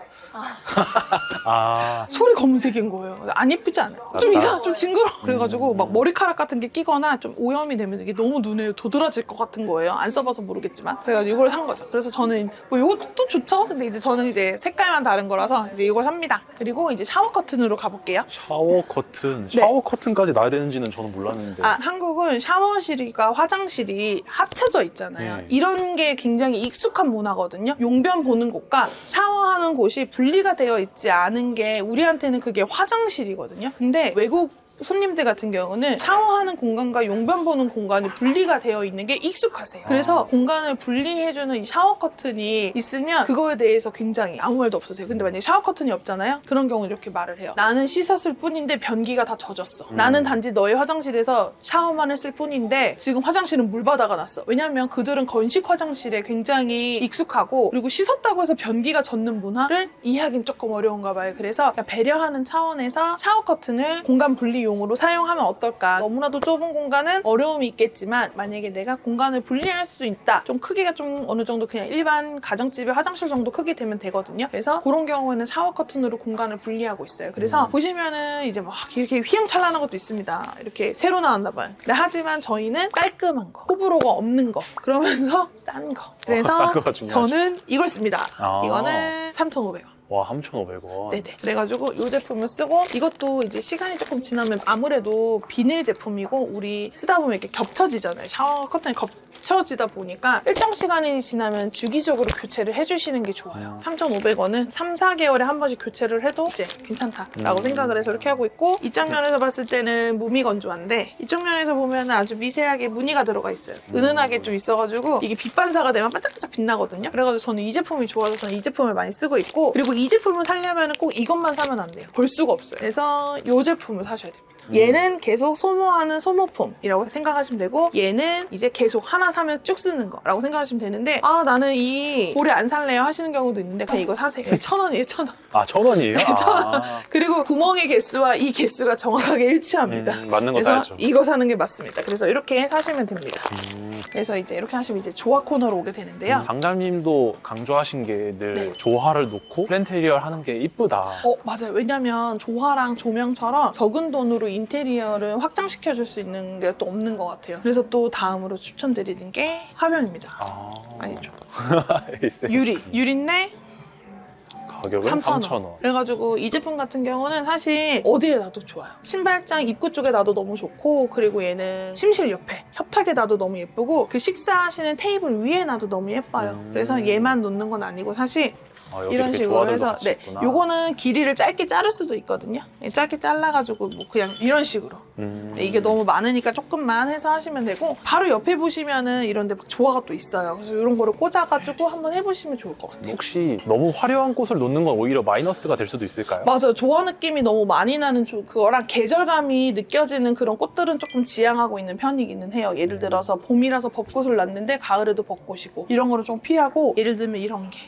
아, 솔이 검은색인 거예요. 안 예쁘지 않아요? 좀 이상, 좀 징그러워. 그래가지고 막 머리카락 같은 게 끼거나 좀 오염이 되면 이게 너무 눈에 도드라질 것 같은 거예요. 안 써봐서 모르겠지만. 그래가지고 이걸 산 거죠. 그래서 저는 뭐 이것도 또 좋죠. 근데 이제 저는 이제 색깔만 다른 거라서 이제 이걸 삽니다. 그리고 이제 샤워 커튼으로 가볼게요. 샤워 커튼. 네. 샤워 커튼까지 놔야 되는지는 저는 몰랐는데. 한국은 샤워실과 화장실이 합쳐져 있잖아요. 네. 이런 게 굉장히 익숙한 문화거든요. 용변 보는 곳과 샤워하는 곳이 분리가 되어 있지 않은 게 우리한테는 그게 화장실이거든요. 근데 외국 손님들 같은 경우는 샤워하는 공간과 용변 보는 공간이 분리가 되어 있는 게 익숙하세요. 그래서 공간을 분리해주는 이 샤워 커튼이 있으면 그거에 대해서 굉장히 아무 말도 없으세요. 근데 만약에 샤워 커튼이 없잖아요? 그런 경우는 이렇게 말을 해요. 나는 씻었을 뿐인데 변기가 다 젖었어. 나는 단지 너의 화장실에서 샤워만 했을 뿐인데 지금 화장실은 물바다가 났어. 왜냐하면 그들은 건식 화장실에 굉장히 익숙하고 그리고 씻었다고 해서 변기가 젖는 문화를 이해하기는 조금 어려운가 봐요. 그래서 그냥 배려하는 차원에서 샤워 커튼을 공간 분리용으로 사용하면 어떨까. 너무나도 좁은 공간은 어려움이 있겠지만 만약에 내가 공간을 분리할 수 있다. 좀 크기가 좀 어느 정도 그냥 일반 가정집의 화장실 정도 크기 되면 되거든요. 그래서 그런 경우에는 샤워 커튼으로 공간을 분리하고 있어요. 그래서 보시면은 이제 막 이렇게 휘황찬란한 것도 있습니다. 이렇게 새로 나왔나 봐요. 근데 하지만 저희는 깔끔한 거, 호불호가 없는 거, 그러면서 싼 거. 그래서 싼 거가 중요하죠. 저는 이걸 씁니다. 아. 이거는 3,500원. 와, 3,500원. 네네. 그래가지고 이 제품을 쓰고 이것도 이제 시간이 조금 지나면 아무래도 비닐 제품이고 우리 쓰다 보면 이렇게 겹쳐지잖아요. 샤워 커튼이 겹쳐지다 보니까 일정 시간이 지나면 주기적으로 교체를 해주시는 게 좋아요. 3,500원은 3, 4개월에 한 번씩 교체를 해도 이제 괜찮다라고 생각을 해서 이렇게 하고 있고 이쪽 면에서 봤을 때는 무미건조한데 이쪽 면에서 보면 아주 미세하게 무늬가 들어가 있어요. 은은하게 좀 있어가지고 이게 빛 반사가 되면 반짝반짝 빛나거든요. 그래가지고 저는 이 제품이 좋아서 저는 이 제품을 많이 쓰고 있고 그리고 이 제품을 사려면 꼭 이것만 사면 안 돼요. 볼 수가 없어요. 그래서 이 제품을 사셔야 됩니다. 얘는 계속 소모하는 소모품이라고 생각하시면 되고 얘는 이제 계속 하나 사면 쭉 쓰는 거라고 생각하시면 되는데 나는 이 오래 안 살래요 하시는 경우도 있는데 그냥 이거 사세요. 1,000원이에요. 1,000원. 아, 1,000원이에요? 아, 그리고 구멍의 개수와 이 개수가 정확하게 일치합니다. 맞는 거 그래서 사야죠. 이거 사는 게 맞습니다. 그래서 이렇게 사시면 됩니다. 그래서 이제 이렇게 하시면 이제 조화 코너로 오게 되는데요. 강장님도 강조하신 게 늘 네. 조화를 놓고 플랜테리얼 하는 게 이쁘다. 맞아요. 왜냐면 조화랑 조명처럼 적은 돈으로 인테리어를 확장시켜줄 수 있는 게 또 없는 것 같아요. 그래서 또 다음으로 추천드리는 게 화면입니다. 아니죠. 유리인데 가격은 3,000원. 그래가지고 이 제품 같은 경우는 사실 어디에 놔도 좋아요. 신발장 입구 쪽에 놔도 너무 좋고 그리고 얘는 침실 옆에 협탁에 놔도 너무 예쁘고 그 식사하시는 테이블 위에 놔도 너무 예뻐요. 그래서 얘만 놓는 건 아니고 사실 이런 식으로 해서 요거는 길이를 짧게 자를 수도 있거든요. 짧게 잘라가지고 뭐 그냥 이런 식으로 이게 너무 많으니까 조금만 해서 하시면 되고 바로 옆에 보시면은 이런 데 막 조화가 또 있어요. 그래서 이런 거를 꽂아가지고 한번 해보시면 좋을 것 같아요. 혹시 너무 화려한 꽃을 놓는 놓는 건 오히려 마이너스가 될 수도 있을까요? 맞아요. 조화 느낌이 너무 많이 나는 그거랑 계절감이 느껴지는 그런 꽃들은 조금 지향하고 있는 편이기는 해요. 예를 들어서 봄이라서 벚꽃을 났는데 가을에도 벚꽃이고 이런 거를 좀 피하고, 예를 들면 이런 게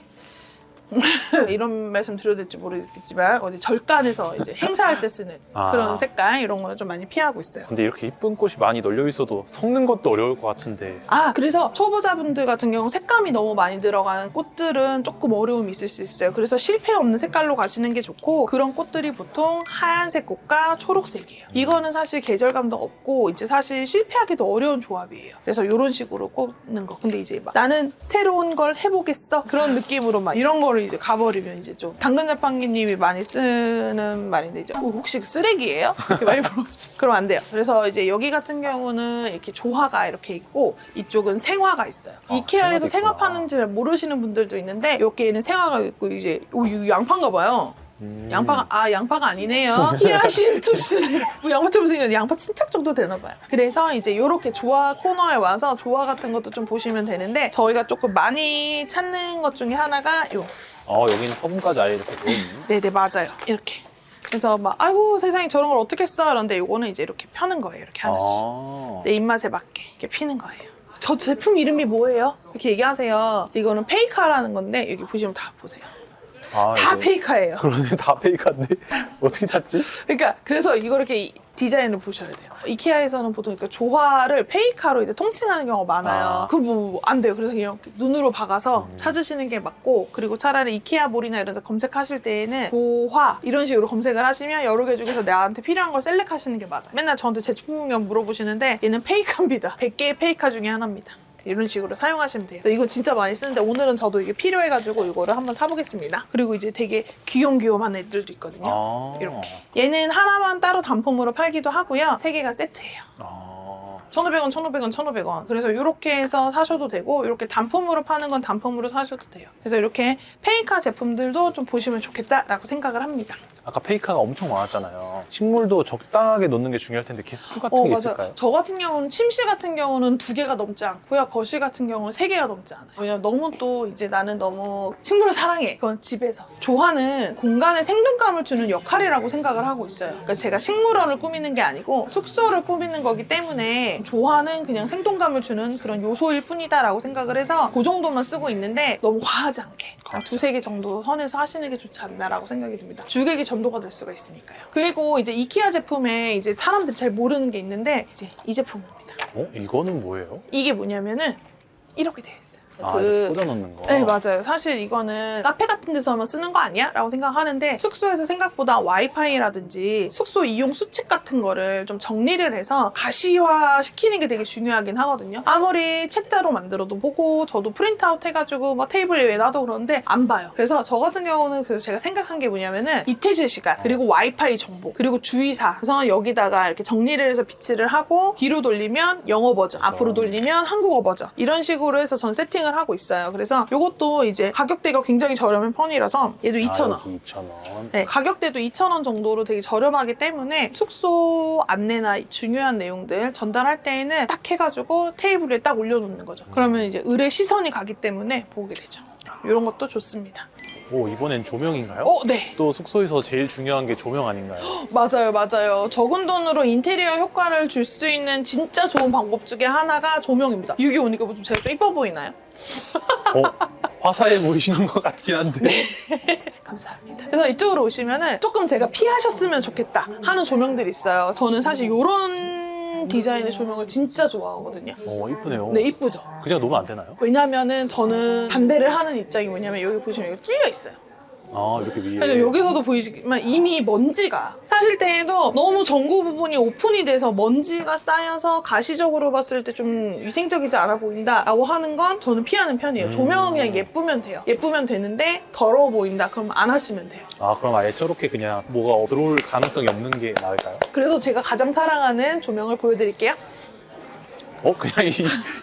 이런 말씀 드려도 될지 모르겠지만 어디 절간에서 이제 행사할 때 쓰는 그런 색깔, 이런 거는 좀 많이 피하고 있어요. 근데 이렇게 이쁜 꽃이 많이 널려 있어도 섞는 것도 어려울 것 같은데. 그래서 초보자분들 같은 경우 색감이 너무 많이 들어가는 꽃들은 조금 어려움이 있을 수 있어요. 그래서 실패 없는 색깔로 가시는 게 좋고, 그런 꽃들이 보통 하얀색 꽃과 초록색이에요. 이거는 사실 계절감도 없고 이제 사실 실패하기도 어려운 조합이에요. 그래서 이런 식으로 꽂는 거. 근데 이제 막 나는 새로운 걸 해보겠어, 그런 느낌으로 막 이런 거를 이제 가버리면 이제 좀, 당근자판기님이 많이 쓰는 말인데 이제 혹시 쓰레기예요? 이렇게 많이 물어보시죠. 그럼 안 돼요. 그래서 이제 여기 같은 경우는 이렇게 조화가 이렇게 있고 이쪽은 생화가 있어요. 이케아에서 생화 파는지 잘 모르시는 분들도 있는데 여기에는 생화가 있고, 이제 이거 양파인가 봐요. 양파가 아니네요. 히아신투스. 뭐 양파처럼 생겼는데 양파 친척 정도 되나 봐요. 그래서 이제 이렇게 조화 코너에 와서 조화 같은 것도 좀 보시면 되는데, 저희가 조금 많이 찾는 것 중에 하나가 여기는 화분까지 아예 이렇게 들어있네. 네네, 맞아요. 이렇게. 그래서 막 아이고 세상에 저런 걸 어떻게 써? 그런데 이거는 이제 이렇게 펴는 거예요. 이렇게 하나씩. 내 입맛에 맞게 이렇게 피는 거예요. 저 제품 이름이 뭐예요? 이렇게 얘기하세요. 이거는 페이카라는 건데 여기 보시면 다 보세요. 다 페이카예요. 그러네, 다 페이카인데 어떻게 찾지? 그러니까 그래서 이거 이렇게 디자인을 보셔야 돼요. 이케아에서는 보통 이렇게 조화를 페이카로 이제 통칭하는 경우가 많아요. 그거 뭐 안 돼요. 그래서 이렇게 눈으로 박아서 찾으시는 게 맞고, 그리고 차라리 이케아 몰이나 이런 데 검색하실 때에는 조화 이런 식으로 검색을 하시면 여러 개 중에서 나한테 필요한 걸 셀렉하시는 게 맞아요. 맨날 저한테 제품명 물어보시는데 얘는 페이카입니다. 100개의 페이카 중에 하나입니다. 이런 식으로 사용하시면 돼요. 이거 진짜 많이 쓰는데 오늘은 저도 이게 필요해가지고 이거를 한번 사보겠습니다. 그리고 이제 되게 귀염귀염한 애들도 있거든요. 이렇게. 얘는 하나만 따로 단품으로 팔기도 하고요. 3개가 세트예요. 1,500원, 1,500원, 1,500원. 그래서 이렇게 해서 사셔도 되고, 이렇게 단품으로 파는 건 단품으로 사셔도 돼요. 그래서 이렇게 페이카 제품들도 좀 보시면 좋겠다라고 생각을 합니다. 아까 페이카가 엄청 많았잖아요. 식물도 적당하게 놓는 게 중요할 텐데 개수 같은 게 맞아요. 있을까요? 저 같은 경우는 침실 같은 경우는 2개가 넘지 않고요. 거실 같은 경우는 3개가 넘지 않아요. 왜냐면 너무 또 이제 나는 너무 식물을 사랑해. 그건 집에서. 조화는 공간에 생동감을 주는 역할이라고 생각을 하고 있어요. 그러니까 제가 식물원을 꾸미는 게 아니고 숙소를 꾸미는 거기 때문에 조화는 그냥 생동감을 주는 그런 요소일 뿐이다라고 생각을 해서 그 정도만 쓰고 있는데, 너무 과하지 않게 한 2-3개 정도 선에서 하시는 게 좋지 않나라고 생각이 듭니다. 주객이 전도가 될 수가 있으니까요. 그리고 이제 이케아 제품에 이제 사람들이 잘 모르는 게 있는데, 이제 이 제품입니다. 이거는 뭐예요? 이게 뭐냐면은 이렇게 되어 있어요. 이렇게 꽂아놓는 거? 네, 맞아요. 사실 이거는 카페 같은 데서만 쓰는 거 아니야? 라고 생각하는데, 숙소에서 생각보다 와이파이라든지 숙소 이용 수칙 같은 거를 좀 정리를 해서 가시화 시키는 게 되게 중요하긴 하거든요. 아무리 책자로 만들어도 보고, 저도 프린트아웃 해가지고 막 테이블 위에 놔도 그러는데 안 봐요. 그래서 저 같은 경우는 그래서 제가 생각한 게 뭐냐면은 이태실 시간, 그리고 와이파이 정보, 그리고 주의사. 그래서 여기다가 이렇게 정리를 해서 비치를 하고, 뒤로 돌리면 영어 버전, 앞으로 돌리면 한국어 버전, 이런 식으로 해서 전 세팅을 하고 있어요. 그래서 이것도 이제 가격대가 굉장히 저렴한 편이라서 얘도 2,000원. 2,000원. 네, 가격대도 2,000원 정도로 되게 저렴하기 때문에 숙소 안내나 중요한 내용들 전달할 때에는 딱 해가지고 테이블 위에 딱 올려놓는 거죠. 그러면 이제 을의 시선이 가기 때문에 보게 되죠. 이런 것도 좋습니다. 이번엔 조명인가요? 네. 또 숙소에서 제일 중요한 게 조명 아닌가요? 맞아요. 적은 돈으로 인테리어 효과를 줄 수 있는 진짜 좋은 방법 중에 하나가 조명입니다. 여기 오니까 좀 제가 좀 이뻐 보이나요? 화사해 보이시는 것 같긴 한데. 감사합니다. 그래서 이쪽으로 오시면은 조금 제가 피하셨으면 좋겠다 하는 조명들이 있어요. 저는 사실 이런 디자인의 조명을 진짜 좋아하거든요. 이쁘네요. 네, 이쁘죠? 그냥 놓으면 안 되나요? 왜냐면은 저는 반대를 하는 입장이 뭐냐면, 여기 보시면 이거 찔려 있어요. 이렇게 위에. 그래서 여기서도 보이지만 이미 먼지가, 사실 때에도 너무 전구 부분이 오픈이 돼서 먼지가 쌓여서 가시적으로 봤을 때 좀 위생적이지 않아 보인다라고 하는 건 저는 피하는 편이에요. 조명은 그냥 예쁘면 돼요. 예쁘면 되는데 더러워 보인다 그럼 안 하시면 돼요. 그럼 아예 저렇게 그냥 뭐가 들어올 가능성이 없는 게 나을까요? 그래서 제가 가장 사랑하는 조명을 보여드릴게요. 그냥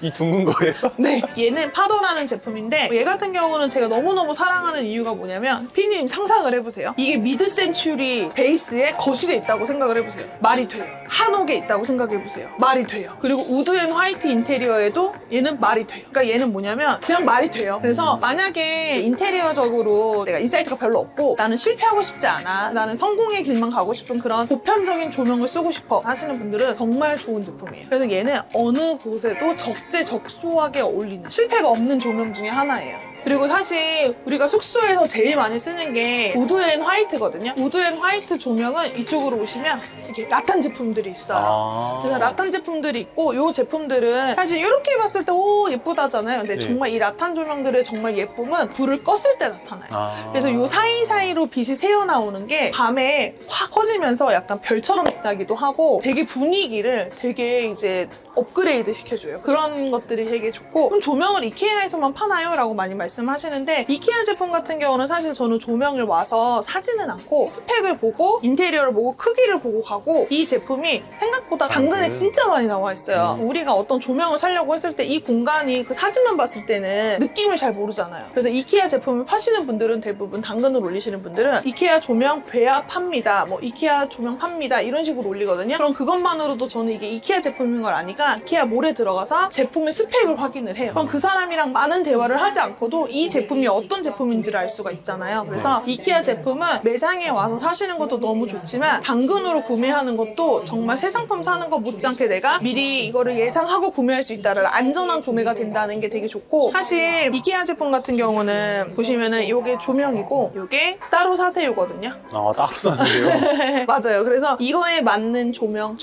이 둥근 거예요? 네, 얘는 파도라는 제품인데, 얘 같은 경우는 제가 너무너무 사랑하는 이유가 뭐냐면, 피디님 상상을 해보세요. 이게 미드 센츄리 베이스에 거실에 있다고 생각을 해보세요. 말이 돼요. 한옥에 있다고 생각해보세요. 말이 돼요. 그리고 우드 앤 화이트 인테리어에도 얘는 말이 돼요. 그러니까 얘는 뭐냐면 그냥 말이 돼요. 그래서 만약에 인테리어적으로 내가 인사이트가 별로 없고 나는 실패하고 싶지 않아, 나는 성공의 길만 가고 싶은 그런 보편적인 조명을 쓰고 싶어 하시는 분들은 정말 좋은 제품이에요. 그래서 얘는 어느 곳에도 적재적소하게 어울리는 실패가 없는 조명 중에 하나예요. 그리고 사실 우리가 숙소에서 제일 많이 쓰는 게 우드 앤 화이트거든요. 우드 앤 화이트 조명은 이쪽으로 오시면 이렇게 라탄 제품들이 있어요. 그래서 라탄 제품들이 있고 이 제품들은 사실 이렇게 봤을 때 오 예쁘다잖아요. 근데 네. 정말 이 라탄 조명들의 정말 예쁨은 불을 껐을 때 나타나요. 그래서 이 사이사이로 빛이 새어나오는 게 밤에 확 커지면서 약간 별처럼 빛나기도 하고 되게 분위기를 되게 이제 업그레이드 시켜줘요. 그런 것들이 되게 좋고, 그럼 조명을 이케아에서만 파나요? 라고 많이 말씀하시는데 이케아 제품 같은 경우는 사실 저는 조명을 와서 사지는 않고 스펙을 보고 인테리어를 보고 크기를 보고 가고, 이 제품이 생각보다 당근에 진짜 많이 나와 있어요. 우리가 어떤 조명을 사려고 했을 때 이 공간이 그 사진만 봤을 때는 느낌을 잘 모르잖아요. 그래서 이케아 제품을 파시는 분들은 대부분 당근을 올리시는 분들은 이케아 조명 배합 팝니다, 뭐 이케아 조명 팝니다 이런 식으로 올리거든요. 그럼 그것만으로도 저는 이게 이케아 제품인 걸 아니까 이케아 몰에 들어가서 제품의 스펙을 확인을 해요. 그럼 그 사람이랑 많은 대화를 하지 않고도 이 제품이 어떤 제품인지를 알 수가 있잖아요. 그래서 이케아 제품은 매장에 와서 사시는 것도 너무 좋지만 당근으로 구매하는 것도 정말 새 상품 사는 것 못지않게 내가 미리 이거를 예상하고 구매할 수 있다는 안전한 구매가 된다는 게 되게 좋고, 사실 이케아 제품 같은 경우는 보시면은 이게 조명이고 이게 따로 사세요거든요. 따로 사세요? 맞아요. 그래서 이거에 맞는 조명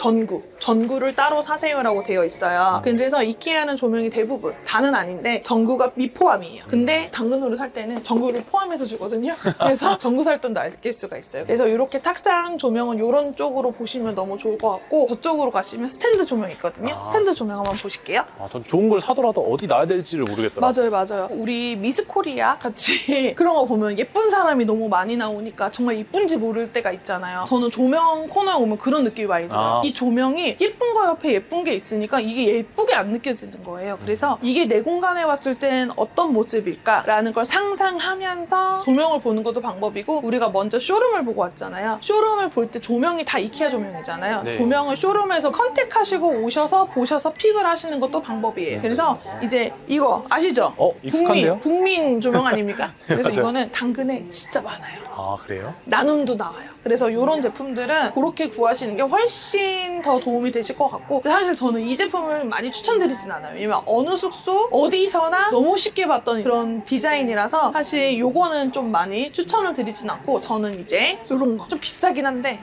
전구를 따로 사세요라고 되어 있어요. 그래서 이케아는 조명이 대부분, 다는 아닌데 전구가 미포함이에요. 근데 당근으로 살 때는 전구를 포함해서 주거든요. 그래서 전구 살 돈도 아낄 수가 있어요. 그래서 이렇게 탁상 조명은 이런 쪽으로 보시면 너무 좋을 것 같고, 저쪽으로 가시면 스탠드 조명 있거든요. 스탠드 조명 한번 보실게요. 전 좋은 걸 사더라도 어디 놔야 될지를 모르겠더라고요. 맞아요. 우리 미스코리아 같이 그런 거 보면 예쁜 사람이 너무 많이 나오니까 정말 예쁜지 모를 때가 있잖아요. 저는 조명 코너에 오면 그런 느낌이 많이 들어요. 이 조명이 예쁜 거 옆에 예쁜 게 있으니까 이게 예쁘게 안 느껴지는 거예요. 그래서 이게 내 공간에 왔을 땐 어떤 모습일까라는 걸 상상하면서 조명을 보는 것도 방법이고, 우리가 먼저 쇼룸을 보고 왔잖아요. 쇼룸을 볼 때 조명이 다 이케아 조명이잖아요. 네. 조명을 쇼룸에서 컨택하시고 오셔서 보셔서 픽을 하시는 것도 방법이에요. 그래서 이제 이거 아시죠? 익숙한데요? 국민 조명 아닙니까? 그래서 맞아요. 이거는 당근에 진짜 많아요. 그래요? 나눔도 나와요. 그래서 이런 제품들은 그렇게 구하시는 게 훨씬 더 도움이 되실 것 같고, 사실 저는 이 제품을 많이 추천드리진 않아요. 왜냐면 어느 숙소 어디서나 너무 쉽게 봤던 그런 디자인이라서 사실 요거는 좀 많이 추천을 드리진 않고, 저는 이제 요런 거 좀 비싸긴 한데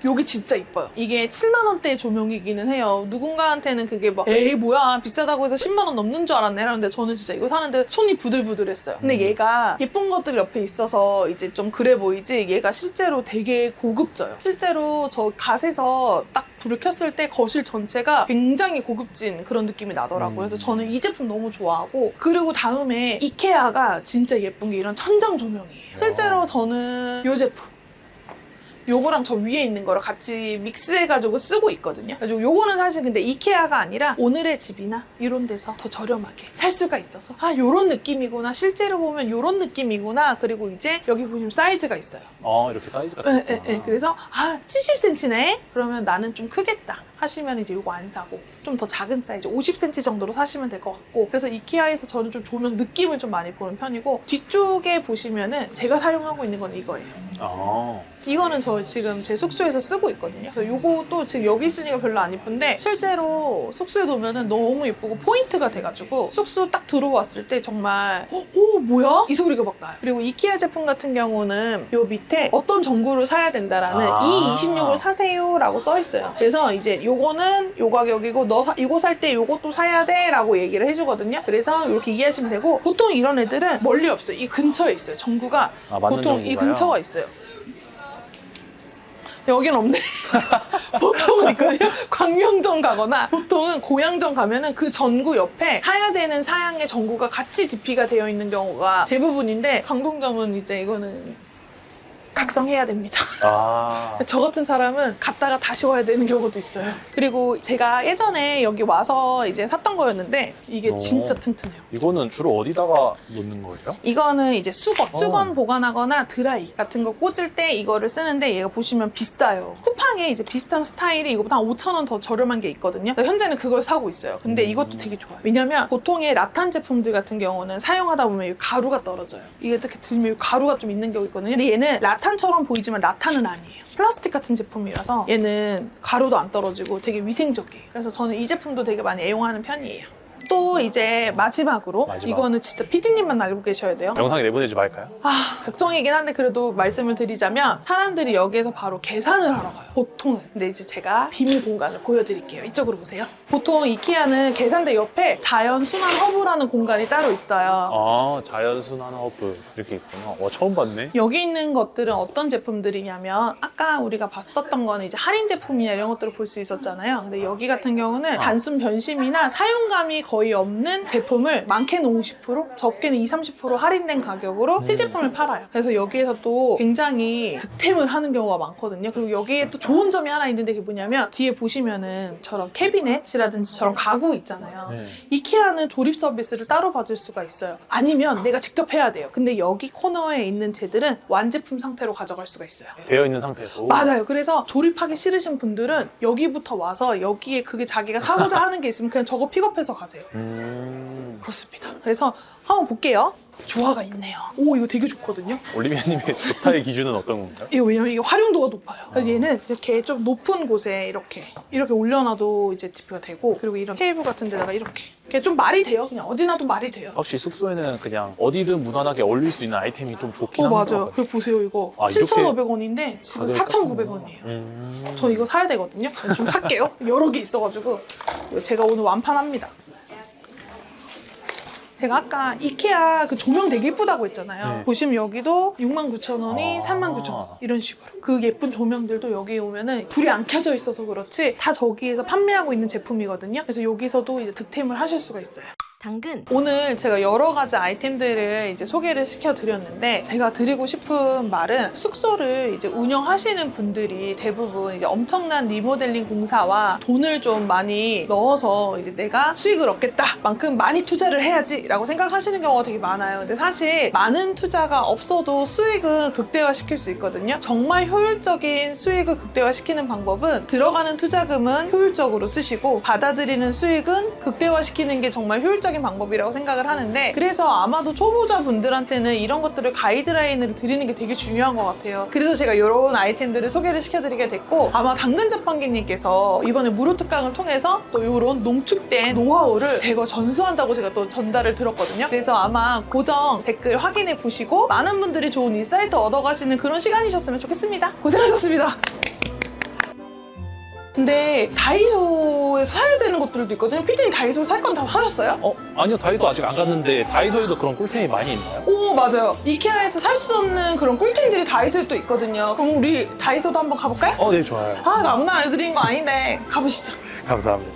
요게 진짜 이뻐요. 이게 7만 원대의 조명이기는 해요. 누군가한테는 그게 막 에이 뭐야 비싸다고 해서 10만 원 넘는 줄 알았네 라는데, 저는 진짜 이거 사는데 손이 부들부들했어요. 근데 얘가 예쁜 것들 옆에 있어서 이제 좀 그래 보이지, 얘가 실제로 되게 고급져요. 실제로 저 갓에서 딱 불을 켰을 때 거실 전체가 굉장히 고급진 그런 느낌이 나더라고요. 그래서 저는 이 제품 너무 좋아하고, 그리고 다음에 이케아가 진짜 예쁜 게 이런 천장 조명이에요. 실제로 저는 이 제품 요거랑 저 위에 있는 거를 같이 믹스해가지고 쓰고 있거든요. 그래서 요거는 사실 근데 이케아가 아니라 오늘의 집이나 이런 데서 더 저렴하게 살 수가 있어서 요런 느낌이구나, 실제로 보면 요런 느낌이구나. 그리고 이제 여기 보시면 사이즈가 있어요. 이렇게 사이즈가 있구나. 그래서 70cm네? 그러면 나는 좀 크겠다 하시면 이제 요거 안 사고 좀 더 작은 사이즈 50cm 정도로 사시면 될 것 같고, 그래서 이케아에서 저는 좀 조명 느낌을 좀 많이 보는 편이고, 뒤쪽에 보시면은 제가 사용하고 있는 건 이거예요. 이거는 저 지금 제 숙소에서 쓰고 있거든요. 그래서 요것도 지금 여기 있으니까 별로 안 이쁜데 실제로 숙소에 놓으면 너무 예쁘고 포인트가 돼가지고 숙소 딱 들어왔을 때 정말 뭐야? 이 소리가 막 나요. 그리고 이케아 제품 같은 경우는 요 밑에 어떤 전구를 사야 된다라는 E26을 사세요 라고 써 있어요. 그래서 이제 요거는 요 가격이고 너 이거 살 때 요것도 사야 돼 라고 얘기를 해주거든요. 그래서 이렇게 이해하시면 되고, 보통 이런 애들은 멀리 없어요. 이 근처에 있어요. 전구가 보통 이 근처가 있어요. 여긴 없네. 보통은 있거든요. 광명점 가거나 보통은 고양점 가면은 그 전구 옆에 사야 되는 사양의 전구가 같이 DP가 되어 있는 경우가 대부분인데, 광동점은 이제 이거는 각성해야 됩니다. 아. 저 같은 사람은 갔다가 다시 와야 되는 경우도 있어요. 그리고 제가 예전에 여기 와서 이제 샀던 거였는데 이게 오. 진짜 튼튼해요. 이거는 주로 어디다가 놓는 거예요? 이거는 이제 수건 보관하거나 드라이 같은 거 꽂을 때 이거를 쓰는데 얘가 보시면 비싸요. 쿠팡에 이제 비슷한 스타일이 이거보다 한 5,000원 더 저렴한 게 있거든요. 현재는 그걸 사고 있어요. 근데 이것도 되게 좋아요. 왜냐면 보통의 라탄 제품들 같은 경우는 사용하다 보면 이 가루가 떨어져요. 이게 이렇게 들면 가루가 좀 있는 경우 있거든요. 근데 얘는 라탄처럼 보이지만 라탄은 아니에요. 플라스틱 같은 제품이라서 얘는 가루도 안 떨어지고 되게 위생적이에요. 그래서 저는 이 제품도 되게 많이 애용하는 편이에요. 또 이제 마지막으로 이거는 진짜 PD님만 알고 계셔야 돼요. 영상에 내보내지 말까요? 걱정이긴 한데 그래도 말씀을 드리자면 사람들이 여기에서 바로 계산을 하러 가요. 보통은. 근데 이제 제가 비밀 공간을 보여드릴게요. 이쪽으로 보세요. 보통 이케아는 계산대 옆에 자연순환 허브라는 공간이 따로 있어요. 아, 자연순환 허브 이렇게 있구나. 처음 봤네. 여기 있는 것들은 어떤 제품들이냐면 아까 우리가 봤었던 거는 이제 할인 제품이나 이런 것들을 볼 수 있었잖아요. 근데 여기 같은 경우는 단순 변심이나 사용감이 거의 없는 제품을 많게는 50%, 적게는 20, 30% 할인된 가격으로 시제품을 팔아요. 그래서 여기에서 또 굉장히 득템을 하는 경우가 많거든요. 그리고 여기에 또 좋은 점이 하나 있는데 그게 뭐냐면 뒤에 보시면은 저런 캐비넷이라든지 저런 가구 있잖아요. 이케아는 조립 서비스를 따로 받을 수가 있어요. 아니면 내가 직접 해야 돼요. 근데 여기 코너에 있는 쟤들은 완제품 상태로 가져갈 수가 있어요. 되어 있는 상태에서. 맞아요. 그래서 조립하기 싫으신 분들은 여기부터 와서 여기에 그게 자기가 사고자 하는 게 있으면 그냥 저거 픽업해서 가세요. 그렇습니다. 그래서 한번 볼게요. 조화가 있네요. 오, 이거 되게 좋거든요. 올리비아님의 좋다의 기준은 어떤 건가요? 이거 왜냐면 이게 활용도가 높아요. 그래서 얘는 이렇게 좀 높은 곳에 이렇게 올려놔도 이제 DP가 되고, 그리고 이런 테이블 같은 데다가 이렇게 좀 말이 돼요. 그냥 어디 놔도 말이 돼요. 확실히 숙소에는 그냥 어디든 무난하게 올릴 수 있는 아이템이 좀 좋긴 합니다. 맞아요. 그리고 보세요. 이거 이렇게 7,500원인데 지금 가격이 4,900원이에요. 저 이거 사야 되거든요. 좀 살게요. 여러 개 있어가지고 이거 제가 오늘 완판합니다. 제가 아까 이케아 그 조명 되게 예쁘다고 했잖아요. 네. 보시면 여기도 69,000원이 39,000원 이런 식으로. 그 예쁜 조명들도 여기 오면은 불이 안 켜져 있어서 그렇지 다 저기에서 판매하고 있는 제품이거든요. 그래서 여기서도 이제 득템을 하실 수가 있어요. 당근. 오늘 제가 여러 가지 아이템들을 이제 소개를 시켜드렸는데 제가 드리고 싶은 말은 숙소를 이제 운영하시는 분들이 대부분 이제 엄청난 리모델링 공사와 돈을 좀 많이 넣어서 이제 내가 수익을 얻겠다만큼 많이 투자를 해야지 라고 생각하시는 경우가 되게 많아요. 근데 사실 많은 투자가 없어도 수익은 극대화시킬 수 있거든요. 정말 효율적인 수익을 극대화시키는 방법은 들어가는 투자금은 효율적으로 쓰시고 받아들이는 수익은 극대화시키는 게 정말 효율적인 방법이라고 생각을 하는데, 그래서 아마도 초보자분들한테는 이런 것들을 가이드라인으로 드리는 게 되게 중요한 것 같아요. 그래서 제가 이런 아이템들을 소개를 시켜드리게 됐고, 아마 당근 자판기님께서 이번에 무료 특강을 통해서 또 이런 농축된 노하우를 대거 전수한다고 제가 또 전달을 들었거든요. 그래서 아마 고정 댓글 확인해 보시고 많은 분들이 좋은 인사이트 얻어가시는 그런 시간이셨으면 좋겠습니다. 고생하셨습니다. 근데 다이소에서 사야 되는 것들도 있거든요. 피디님 다이소 살 건 다 사셨어요? 아니요, 다이소 아직 안 갔는데 다이소에도 그런 꿀템이 많이 있나요? 오, 맞아요. 이케아에서 살 수 없는 그런 꿀템들이 다이소에 또 있거든요. 그럼 우리 다이소도 한번 가볼까요? 네, 좋아요. 아무나 알려드리는 거 아닌데 가보시죠. 감사합니다.